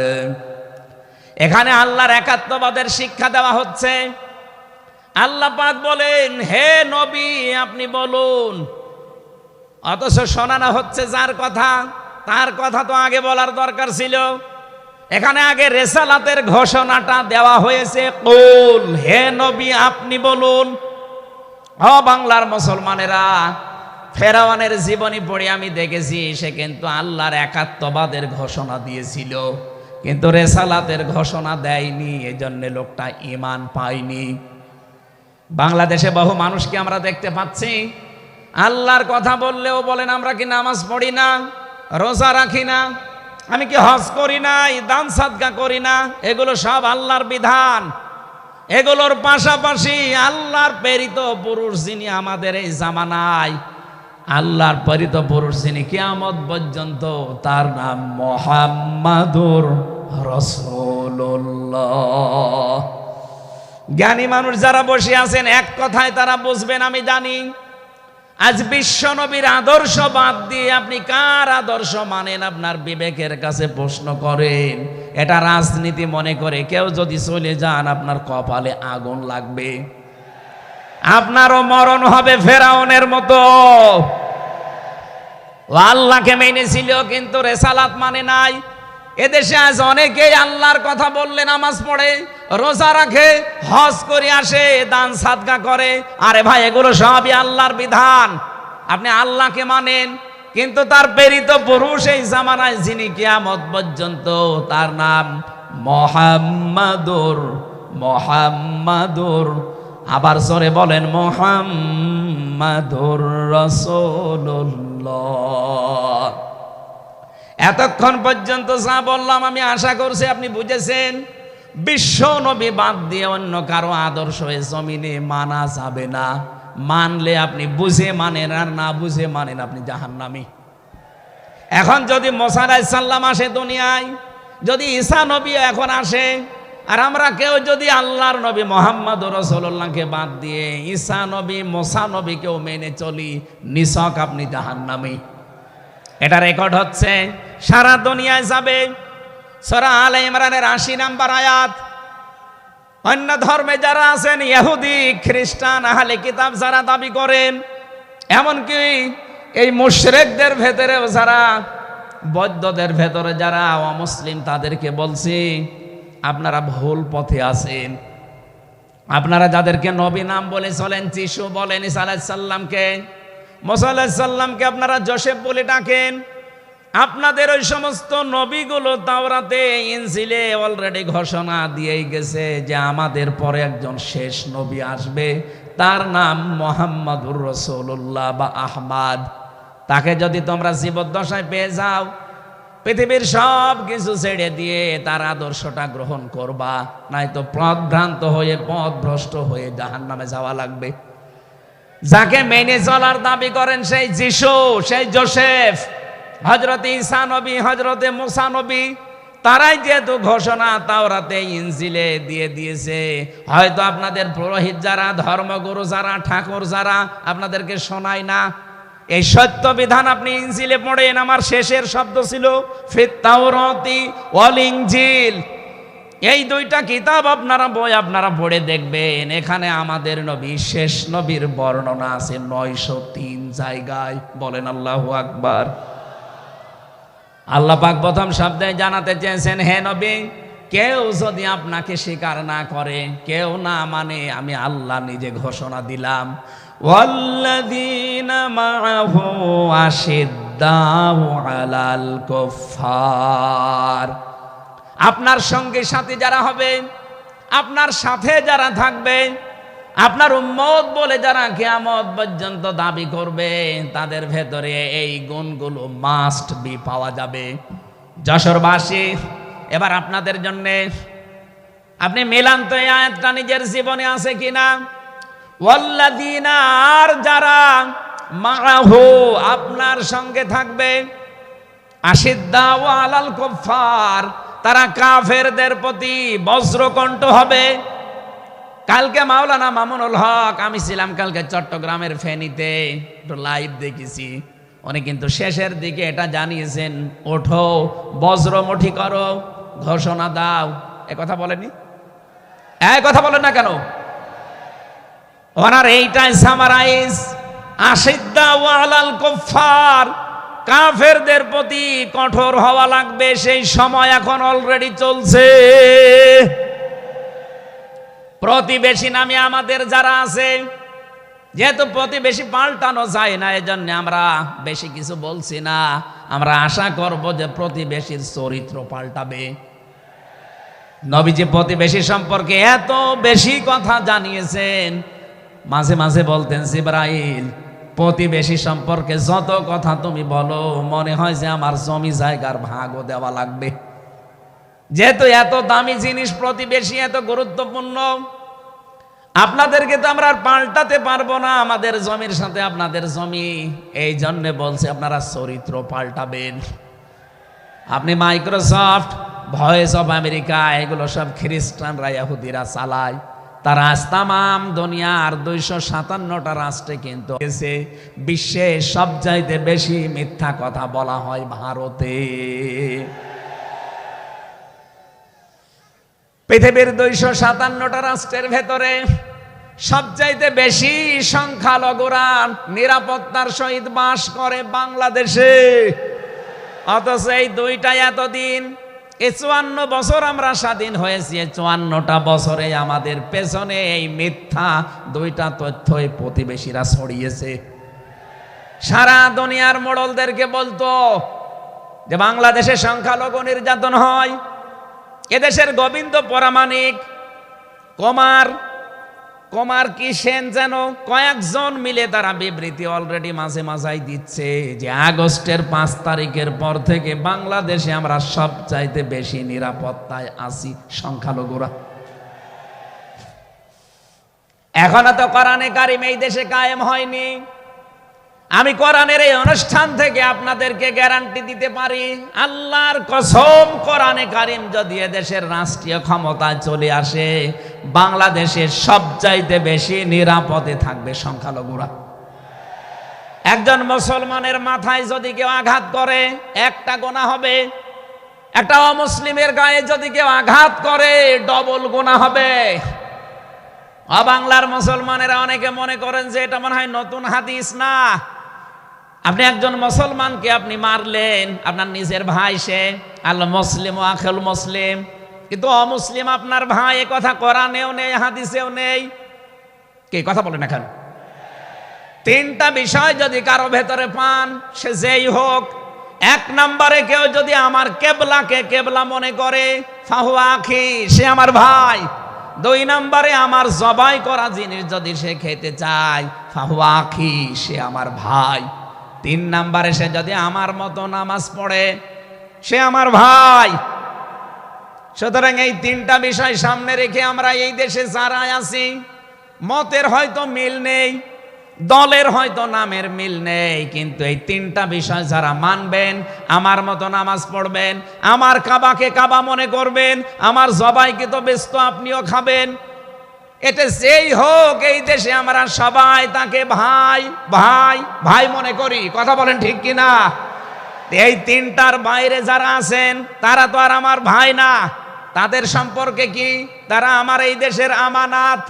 এখানে আল্লাহর একাত্মবাদের শিক্ষা দেওয়া হচ্ছে। আল্লাহ পাক বলেন, হে নবী আপনি বলুন, অথচ শোনানো হচ্ছে যার কথা, তার কথা তো আগে বলার দরকার ছিল। এখানে আগে রেসালাতের ঘোষণাটা দেওয়া হয়েছে, কুল, হে নবী আপনি বলুন। ও বাংলার মুসলমানেরা, ফেরাউনের জীবনী পড়ে আমি দেখেছি সে কিন্তু আল্লাহর একাত্মবাদের ঘোষণা দিয়েছিল, কিন্তু রেসালাতের ঘোষণা দেয়নি, এজন্য লোকটা ঈমান পায়নি। বাংলাদেশে বহু মানুষকে আমরা দেখতে পাচ্ছি, আল্লাহর কথা বললেও বলেন আমরা কি নামাজ পড়ি না, রোজা রাখি না, আমি কি হজ করি না, দান সাদকা করি না, এগুলো সব আল্লাহর বিধান। এগুলোর পাশাপাশি আল্লাহর প্রেরিত পুরুষ যিনি আমাদের এই জামানায়, আল্লাহর প্রেরিত পুরুষ যিনি কিয়ামত পর্যন্ত, তার নাম মুহাম্মাদুর রাসূলুল্লাহ। জ্ঞানী মানুষ যারা বসে আছেন এক কথায় তারা বুঝবেন আমি জানি। আজ বিশ্ব নবীর আদর্শ বাদ দিয়ে আপনি কার আদর্শ মানেন আপনার বিবেকের কাছে প্রশ্ন করেন। এটা রাজনীতি মনে করে কেউ যদি চলে যান, আপনার কপালে আগুন লাগবে, আপনারও মরণ হবে ফেরাউনের মতো। আল্লাহকে মেনেছিল কিন্তু রেসালাত মানে নাই। এদেশে আজ অনেকেই আল্লাহর কথা বললে নামাজ পড়ে, রোজা রাখে, হজ করে আসে, দান সাদকা করে। আরে ভাই, এগুলো সবই আল্লাহর বিধান। আপনি আল্লাহকে মানেন, কিন্তু তার প্রেরিত পুরুষ এই জামানায় যিনি কিয়ামত পর্যন্ত, তার নাম মুহাম্মাদুর, আবার জোরে বলেন মুহাম্মাদুর রাসূলুল্লাহ। এতক্ষণ পর্যন্ত যা বললাম আমি আশা করছি আপনি বুঝেছেন। বিশ্ব নবী বাদ দিয়ে অন্য কারো আদর্শ এ জমিনে মানা যাবে না। মানলে আপনি বুঝে মানেন, আর না বুঝে মানেন আপনি জাহান্নামী। এখন যদি মুসা আলাইহিস সালাম আসে দুনিয়ায়, যদি ঈসা নবী এখন আসে, আর আমরা কেউ যদি আল্লাহর নবী মুহাম্মদুর রাসূলুল্লাহকে বাদ দিয়ে ঈসা নবী, মুসা নবীকেও মেনে চলি, নিছক আপনি জাহান্নামী। এটা রেকর্ড হচ্ছে, সারা দুনিয়ায় যাবে। সূরা আলে ইমরানের ৮০ নম্বর আয়াত। অন্য ধর্মে যারা আছেন, ইহুদি, খ্রিস্টান, আহলে কিতাব যারা দাবি করেন, এমনকি এই মুশরিকদের ভেতরেও যারা, বৌদ্ধদের ভেতরে যারা অমুসলিম, তাদেরকে বলছি আপনারা ভুল পথে আছেন। আপনারা যাদেরকে নবী নাম বলে চলেন, যিশু বলেন, ঈসা আলাইহিস সালামকে, মুসা আলাইহিস সালামকে আপনারা যোসেফ বলে ডাকেন। আপনাদের ওই সমস্ত নবীগুলো তাওরাতে, ইনজিলে অলরেডি ঘোষণা দিয়েই গেছে যে আমাদের পরে একজন শেষ নবী আসবে, তার নাম মুহাম্মাদুর রাসূলুল্লাহ বা আহমদ। তাকে যদি তোমরা জীবদ্দশায় পেয়ে যাও, পৃথিবীর সব কিছু ছেড়ে দিয়ে তার আদর্শটা গ্রহণ করবা, নয়তো পথভ্রান্ত হয়ে, পথভ্রষ্ট হয়ে জাহান্নামে যাওয়া লাগবে। যাকে মেনে চলার দাবি করেন সেই যিশু, সেই যোসেফ, হযরত ঈসা নবী, হযরতে মুসা নবী, তারাই যেহেতু ঘোষণা তাওরাতে, ইনজিলে দিয়ে দিয়েছে, হয়তো আপনাদের পুরোহিত যারা, ধর্মগুরু যারা, ঠাকুর যারা আপনাদেরকে শোনায় না, এই সত্য বিধান আপনি ইনজিলে পড়েন, আমার শেষের শব্দ ছিল ফিত তাওরাতি ওয়াল ইনজিল। এই দুইটা কিতাব আপনারা পড়ে দেখবেন, এখানে আমাদের নবী শেষ নবীর বর্ণনা আছে 903 জায়গায়। বলেন আল্লাহু আকবার। আল্লাহ পাক প্রথম শব্দে জানাতে চেয়েছেন, হে নবী, কেউ যদি আপনাকে স্বীকার না করে, কেউ না মানে, আমি আল্লাহ নিজে ঘোষণা দিলাম, ওয়াল্লাযীনা মাআহু আশিদ্দাউ আলাল কুফফার। আপনার সঙ্গে সাথে যারা হবে, আপনার সাথে যারা থাকবে, আপনার উম্মত বলে যারা কিয়ামত পর্যন্ত দাবি করবে, তাদের ভেতরে এই গুণগুলো মাস্ট বি পাওয়া যাবে। যশোরবাসী, এবার আপনাদের জন্য আপনি মিলান তো এই আয়াতটা নিজের জীবনে আছে কিনা। ওয়াল্লাযীনা, আর যারা মাআহু আপনার সঙ্গে থাকবে, আশিদ্দাউ আলাল কুফফার, তারা কাফেরদের প্রতি বজ্রকণ্ঠ হবে। কালকে মাওলানা মামুনুল হক, আমি ছিলাম কালকে চট্টগ্রামের ফেনীতে, একটু লাইভ দেখেছি। উনি কিন্তু শেষের দিকে এটা জানিয়েছেন, ওঠো বজ্রমুঠি করো, ঘোষণা দাও। এ কথা বলেনি? এই কথা বলেন না কেন? ওনার এইটাই সামারাইজ, আশিদ্দাউ আলাল কুফফার, কাফেরদের প্রতি কঠোর হওয়া লাগবে। সেই সময় এখন অলরেডি চলছে। প্রতিবেশী নামে আমাদের যারা আছে, যেহেতু প্রতিবেশী পাল্টানো যায় না, এজন্য আমরা বেশি কিছু বলছি না। আমরা আশা করব যে প্রতিবেশীর চরিত্র পাল্টাবে। নবীজি প্রতিবেশী সম্পর্কে এত বেশি কথা জানিয়েছেন, মাঝে মাঝে বলতেন, জিবরাইল, প্রতিবেশী সম্পর্কে যত কথা তুমি বলো, মনে হয় যে আমার জমি জায়গার ভাগও দেওয়া লাগবে। যেহেতু এত দামি জিনিস প্রতিবেশী, এত গুরুত্বপূর্ণ, আপনাদেরকে তো আমরা আর পাল্টাতে পারবো না, আমাদের জমির সাথে আপনাদের জমি। এই জন্য বলছে আপনারা চরিত্র পাল্টাবেন। আপনি মাইক্রোসফট, ভয়েস অফ আমেরিকা, এগুলো সব খ্রিস্টানরা, ইহুদিরা চালায়। তারা আজ তামাম দুনিয়ার 257টা রাষ্ট্রে কিন্তু বিশ্বে সবচাইতে বেশি মিথ্যা কথা বলা হয় ভারতে। পৃথিবীর 257টা রাষ্ট্রের ভেতরে সবচাইতে বেশি সংখ্যালঘুরা নিরাপত্তার সহিত বাস করে বাংলাদেশে। অথচ এই দুইটা এতদিন, 54 বছর আমরা স্বাধীন হয়েছি, 54টা বছরে আমাদের পেছনে এই মিথ্যা দুইটা তথ্যই প্রতিবেশীরা ছড়িয়েছে। সারা দুনিয়ার মোড়লদেরকে বলতো যে বাংলাদেশে সংখ্যালঘু নির্যাতন হয়। এদেশের গোবিন্দ পরামানিক, কুমার কি সেন যেন, কয়েকজন মিলে তারা বিবৃতি অলরেডি মাঝে মাঝাই দিচ্ছে যে আগস্টের 5 তারিখের পর থেকে বাংলাদেশে আমরা সবচাইতে বেশি নিরাপত্তায় আছি সংখ্যালঘুরা। এখনো তো কোরআনে কারিম এই দেশে কায়েম হয়নি। আমি কোরআনের এই অনুষ্ঠান থেকে আপনাদেরকে গ্যারান্টি দিতে পারি, আল্লাহর কসম, কোরআনে কারিম যদি এদেশের রাষ্ট্রীয় ক্ষমতায় চলে আসে, বাংলাদেশের সবচাইতে বেশি নিরাপদে থাকবে সংখ্যালঘুরা। একজন মুসলমানের মাথায় যদি কেউ আঘাত করে, একটা গুনাহ হবে। একটা অমুসলিমের গায়ে যদি কেউ আঘাত করে, ডবল গুনাহ হবে। বাংলার মুসলমানেরা অনেকে মনে করেন যে এটা মনে হয় নতুন হাদিস। না, আপনি একজন মুসলমানকে আপনি মারলেন, আপনার নিজের ভাই সে, আল মুসলিম আখুল মুসলিম, কিন্তু অমুসলিম আপনার ভাই, এ কথা কোরআনেও নেই, হাদিসেও নেই। কে কথা বলেন না কেন? 3টা বিষয় যদি কারো ভেতরে পান, সে যেই হোক। 1 নম্বরে কেউ যদি আমার কেবলাকে কেবলা মনে করে, ফাহুয়া আখি, সে আমার ভাই। 2 নম্বরে আমার জবাই করা জিনিস যদি সে খেতে চায়, ফাহুয়া আখি, সে আমার ভাই। 3 নম্বরে সে যদি আমার মতো নামাজ পড়ে, সে আমার ভাই। সুতরাং এই 3টা বিষয় সামনে রেখে আমরা এই দেশে যারা আছি, মতের হয়তো মিল নেই, দলের হয়তো নামের মিল নেই, কিন্তু এই 3টা বিষয় যারা মানবেন, আমার মতো নামাজ পড়বেন, আমার কাবাকে কাবা মনে করবেন, আমার জবাইকে তো ব্যস্ত আপনিও খাবেন, এটা যেই হোক এই দেশে আমরা সবাই তাকে ভাই ভাই ভাই মনে করি। কথা বলেন ঠিক কিনা? এই তিনটার বাইরে যারা আছেন তারা তো আর আমার ভাই না। তাদের সম্পর্কে কি? তারা আমার এই দেশের আমানাত।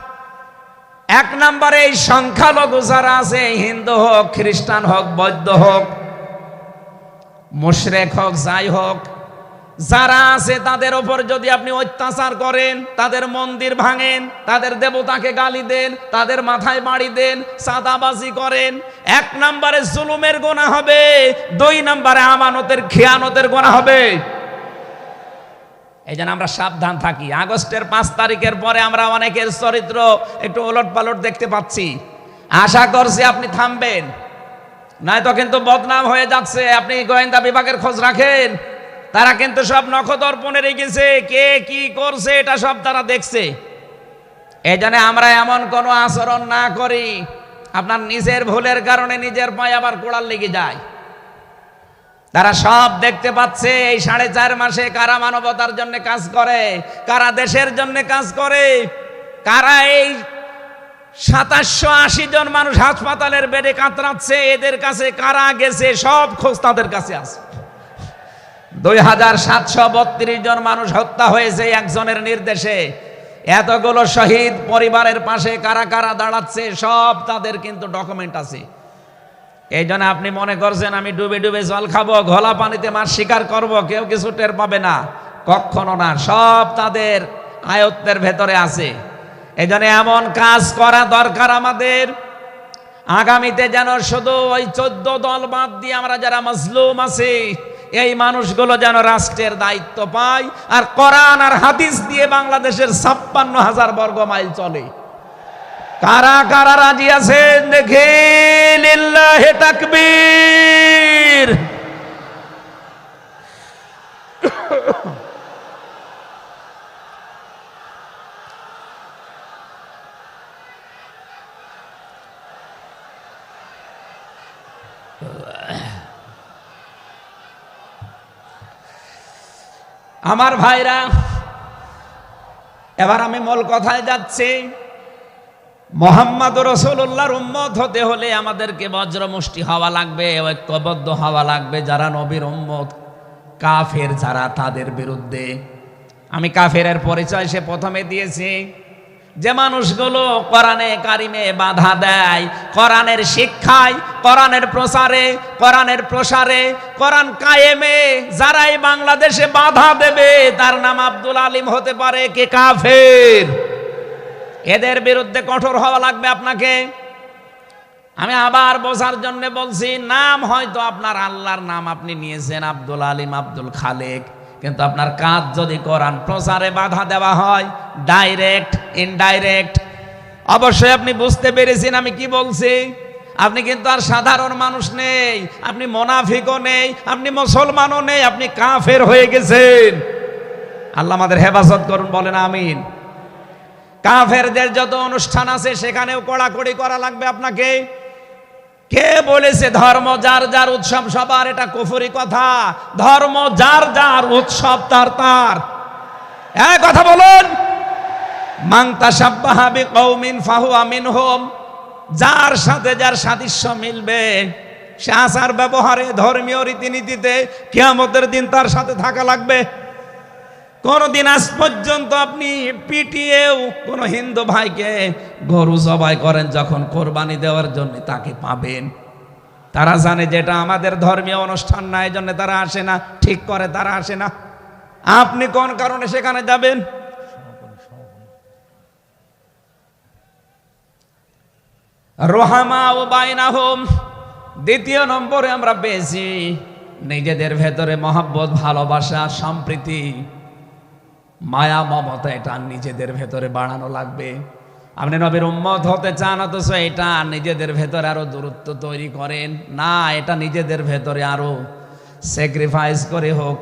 এক নম্বরে এই সংখ্যালঘু যারা আছে, হিন্দু হোক, খ্রিস্টান হোক, বৌদ্ধ হোক, মুশরিক হোক, যাই হোক, যারা আছে তাদের ওপর যদি আপনি অত্যাচার করেন, তাদের মন্দির ভাঙেন, তাদের দেবতাকে গালি দেন, তাদের মাথায় বাড়ি দেন, চাঁদাবাজি করেন, এক নম্বরে জুলুমের গুনাহ হবে, দুই নম্বরে আমানতের খেয়ানতের গুনাহ হবে। এই জন্য আমরা সাবধান থাকি। আগস্টের 5 তারিখের পরে আমরা অনেকের চরিত্র একটু ওলট পালট দেখতে পাচ্ছি। আশা করছি আপনি থামবেন, নয়তো কিন্তু বদনাম হয়ে যাচ্ছে। আপনি গোয়েন্দা বিভাগের খোঁজ রাখেন, তারা কিন্তু সব নখদর্পণে রেখেছে, কে কি করছে এটা সব তারা দেখছে। এই জন্য আমরা এমন কোনো আচরণ না করি আপনার নিজের ভুলের কারণে নিজের পায়ে আবার কোড়াল লেগে যায়। তারা সব দেখতে পাচ্ছে এই 4.5 মাসে কারা মানবতার জন্য কাজ করে, কারা দেশের জন্য কাজ করে, কারা এই 2780 জন মানুষ হাসপাতালের বেডে কাতরাচ্ছে, এদের কাছে কারা গেছে সব খোঁজ তাদের কাছে আছে। 2732 জন মানুষ হত্যা হয়েছে একজনের নির্দেশে। এতগুলো শহীদ পরিবারের পাশে কারা কারা দাঁড়াচ্ছে সব তাদের কিন্তু ডকুমেন্ট আছে। এই জন্য আপনি মনে করছেন আমি ডুবে ডুবে জল খাবো, ঘোলা পানিতে মাছ শিকার করব, কেউ কিছু টের পাবে না, কখনো না। সব তাদের আয়ত্তের ভেতরে আছে। এই জন্য এমন কাজ করা দরকার আমাদের, আগামীতে যেন শুধু ওই 14 দল বাদ দিয়ে আমরা যারা মাজলুম আছি এই মানুষগুলো যেন রাষ্ট্রের দায়িত্ব পায়, আর কোরআন আর হাদিস দিয়ে বাংলাদেশের 56,000 বর্গ মাইল চলে। কারা কারা রাজি আছেন দেখে? লিল্লাহি তাকবীর। আমার ভাইরা, এবার আমি মূল কথায় যাচ্ছি। মুহাম্মদ রাসূলুল্লাহর উম্মত হতে হলে আমাদেরকে বজ্রমুষ্টি হওয়া লাগবে, ঐক্যবদ্ধ হওয়া লাগবে। যারা নবীর উম্মত, কাফের যারা, তাদের বিরুদ্ধে। আমি কাফেরের পরিচয় সে প্রথমে দিয়েছি। যে মানুষগুলো কোরআনে কারিমে বাধা দেয়, কোরআনের শিক্ষায়, কোরআনের প্রচারে, কোরআনের প্রসারে, কোরআন কায়েমে যারাই বাংলাদেশে বাধা দেবে তার নাম আব্দুল আলিম হতে পারে, কে কাফের। এদের বিরুদ্ধে কঠোর হওয়া লাগবে আপনাকে। আমি আবার বোঝার জন্য বলছি, নাম হয়তো আপনার আল্লাহর নাম আপনি নিয়েছেন আব্দুল আলিম, আব্দুল খালেক, কিন্তু আপনার কাজ যদি কোরআন প্রচারে বাধা দেওয়া হয়, ডাইরেক্ট ইনডাইরেক্ট, অবশ্যই আপনি বুঝতে পেরেছেন আমি কি বলছি। আপনি কিন্তু আর সাধারণ মানুষ নেই, আপনি মুনাফিকও নেই, আপনি মুসলমানও নেই, আপনি কাফের হয়ে গেছেন। আল্লাহ আমাদের হেফাজত করুন, বলেন আমিন। কাফেরদের যত অনুষ্ঠান আছে সেখানেও কড়াকড়ি করা লাগবে আপনাকে। কে বলেছে ধর্ম যার যার উৎসব সবার? এটা কুফরি কথা। ধর্ম যার যার, উৎসব তার তার। এই কথা বলুন। মান তাশাব্বাহা বিকওমিন ফাহুয়া মিনহুম। যার সাথে যার সাদৃশ্য মিলবে, সে আচার ব্যবহারে, ধর্মীয় রীতিনীতিতে কিয়ামতের দিন তার সাথে থাকা লাগবে। কোনদিন আজ পর্যন্ত আপনি পিটিয়েও কোন হিন্দু ভাইকে গরু জবাই করেন যখন কোরবানি দেওয়ার জন্য, তাকে পাবেন। তারা জানে যেটা আমাদের ধর্মীয় অনুষ্ঠান না, এই জন্য তারা আসে না, ঠিক করে তারা আসে না। আপনি কোন কারণে সেখানে যাবেন? রুহামাউ বাইনাহুম। দ্বিতীয় নম্বরে আমরা পেয়েছি নিজেদের ভেতরে মহব্বত, ভালোবাসা, সম্প্রীতি, মায়া, মমতা, এটা নিজেদের ভেতরে বাড়ানো লাগবে। আপনি নবীর উম্মত হতে চান, অথচ এটা নিজেদের ভেতরে আরো দূরত্ব তৈরি করেন না। এটা নিজেদের ভেতরে আরো স্যাক্রিফাইস করে হোক,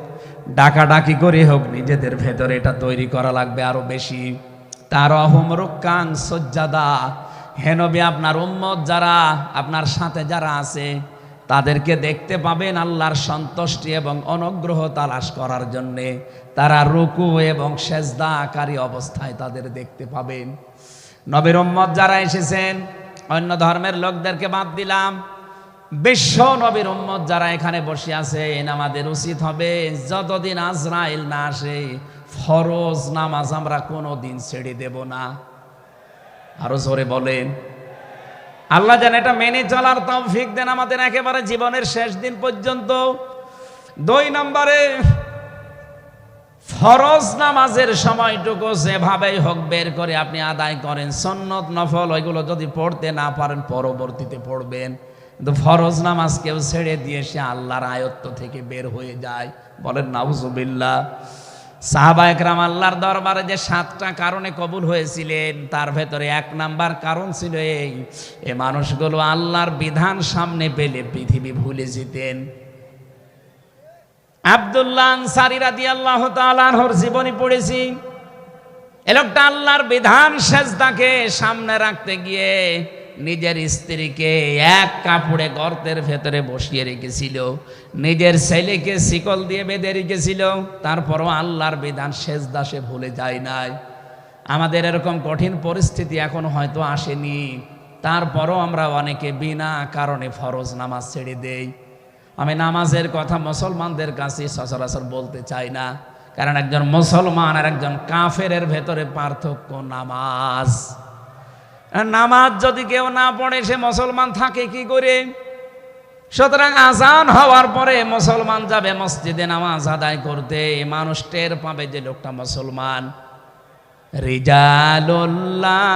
ডাকাডাকি করে হোক, নিজেদের ভেতরে এটা তৈরি করা লাগবে আরো বেশি। তারাহুম রুক্কান সুজ্জাদা। হে নবী, আপনার উম্মত যারা, আপনার সাথে যারা আছে, তাদেরকে দেখতে পাবেন আল্লাহর সন্তুষ্টি এবং অনুগ্রহ তালাশ করার জন্যে। তারা রুকু এবং সেজদাকারী অবস্থায় তাদের দেখতে পাবেন। নবীর উম্মত যারা এসেছেন, অন্য ধর্মের লোকদেরকে বাদ দিলাম, বিশ্ব নবীর উম্মত যারা এখানে বসে আছেন, আমাদের উচিত হবে যতদিন আজরাইল না আসে ফরজ নামাজ আমরা কোনোদিন ছেড়ে দেব না। আরো জোরে বলেন। আল্লাহ যেন এটা মেনে চলার তৌফিক দেন আমাদের একেবারে জীবনের শেষ দিন পর্যন্ত। 2 নম্বরে, ফরজ নামাজের সময়টুকু যেভাবেই হোক বের করে আপনি আদায় করেন। সুন্নত নফল ওইগুলো যদি পড়তে না পারেন পরবর্তীতে পড়বেন, কিন্তু ফরজ নামাজ কেউ ছেড়ে দিয়ে সে আল্লাহর আয়ত্ত থেকে বের হয়ে যায়। বলেন নাউজুবিল্লাহ। সাহাবা একরাম আল্লাহর দরবারে যে 7টা কারণে কবুল হয়েছিলেন, তার ভেতরে 1 নাম্বার কারণ ছিল এই মানুষগুলো আল্লাহর বিধান সামনে পেলে পৃথিবী ভুলে যেতেন। আব্দুল্লাহ আনসারী রাদিয়াল্লাহু তাআলা আনহুর জীবনী পড়েছি। এ লোকটা আল্লাহর বিধান সেজদাকে সামনে রাখতে গিয়ে নিজের স্ত্রীকে এক কাপড়ে গর্তের ভেতরে বসিয়ে রেখেছিল, নিজের ছেলেকে শিকল দিয়ে বেঁধে রেখেছিল, তারপরও আল্লাহর বিধান সেজদা সে ভুলে যায় নাই। আমাদের এরকম কঠিন পরিস্থিতি এখন হয়তো আসেনি, তারপরও আমরা অনেকে বিনা কারণে ফরজ নামাজ ছেড়ে দেই। আমি নামাজের কথা মুসলমানদের কাছে সচরাচর বলতে চাই না, কারণ একজন মুসলমান আর একজন কাফেরের ভেতরে পার্থক্য নামাজ। নামাজ যদি কেউ না পড়ে সে মুসলমান থাকে কি করে? সুতরাং আজান হওয়ার পরে মুসলমান যাবে মসজিদে নামাজ আদায় করতে, মানুষ টের পাবে যে লোকটা মুসলমান। রিজালুল্লাহ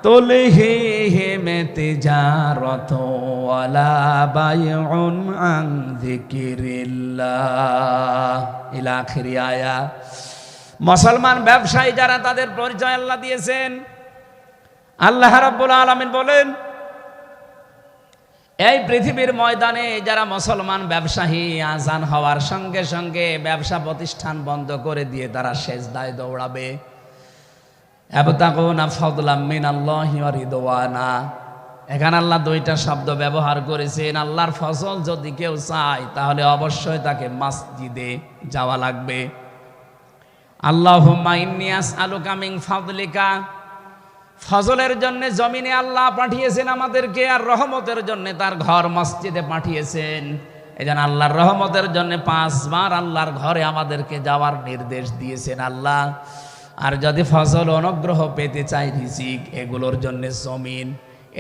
তুলহিহিম তিজারাতু ওয়ালা বাইউন আন যিকিরিল্লাহ ইলা আখিরি আয়া। মুসলমান ব্যবসায়ী যারা, তাদের পরিচয় আল্লাহ দিয়েছেন। আল্লাহ রাব্বুল আলামিন বলেন, এই পৃথিবীর ময়দানে যারা মুসলমান ব্যবসায়ী, আজান হওয়ার সঙ্গে সঙ্গে ব্যবসা প্রতিষ্ঠান বন্ধ করে দিয়ে তারা সেজদায় দৌড়াবে। ইয়াবতাগুনা ফাদলাম মিনাল্লাহি ওয়া রিদওয়ানা। এখানে আল্লাহ 2টা শব্দ ব্যবহার করেছেন। আল্লাহর ফজল যদি কেউ চায় তাহলে অবশ্যই তাকে মসজিদে যাওয়া লাগবে। আল্লাহুম্মা ইন্নী আসআলুকা মিন ফাদলিকা, ফজলের জন্য জমিনে আল্লাহ পাঠিয়েছেন আমাদেরকে, আর রহমতের জন্য তার ঘর মসজিদে পাঠিয়েছেন। এজন্য আল্লাহর রহমতের জন্য 5 বার আল্লাহর ঘরে আমাদেরকে যাওয়ার নির্দেশ দিয়েছেন আল্লাহ। আর যদি ফজল অনুগ্রহ পেতে চাই, রিজিক, এগুলোর জন্য জমিন,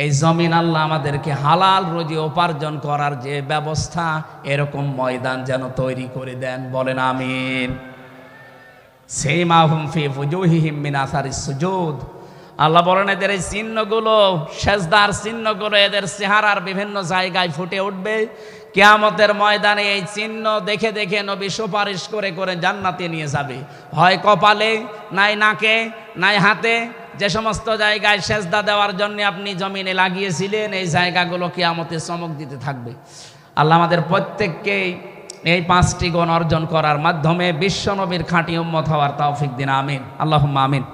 এই জমিন আল্লাহ আমাদেরকে হালাল রুজি উপার্জন করার যে ব্যবস্থা, এরকম ময়দান যেন তৈরি করে দেন। বলেন আমিন। সিমাহুম ফি ফুজুহিহিম মিন আসারিস সুজুদ। আল্লাহ বলেন এদের এই চিহ্নগুলো, সেজদার চিহ্নগুলো এদের চেহারার বিভিন্ন জায়গায় ফুটে উঠবে। কিয়ামতের ময়দানে এই চিহ্ন দেখে দেখে নবী সুপারিশ করে করে জান্নাতে নিয়ে যাবে। হয় কপালে, নাই নাকে, নাই হাতে। যে সমস্ত জায়গায় সেজদা দেওয়ার জন্য আপনি জমিনে লাগিয়েছিলেন, এই জায়গাগুলো কিয়ামতে চমক দিতে থাকবে। আল্লাহ আমাদের প্রত্যেককেই এই 5টি গুণ অর্জন করার মাধ্যমে বিশ্ব নবীর খাঁটি উম্মত হওয়ার তৌফিক দিন। আমিন, আল্লাহুম্মা আমিন।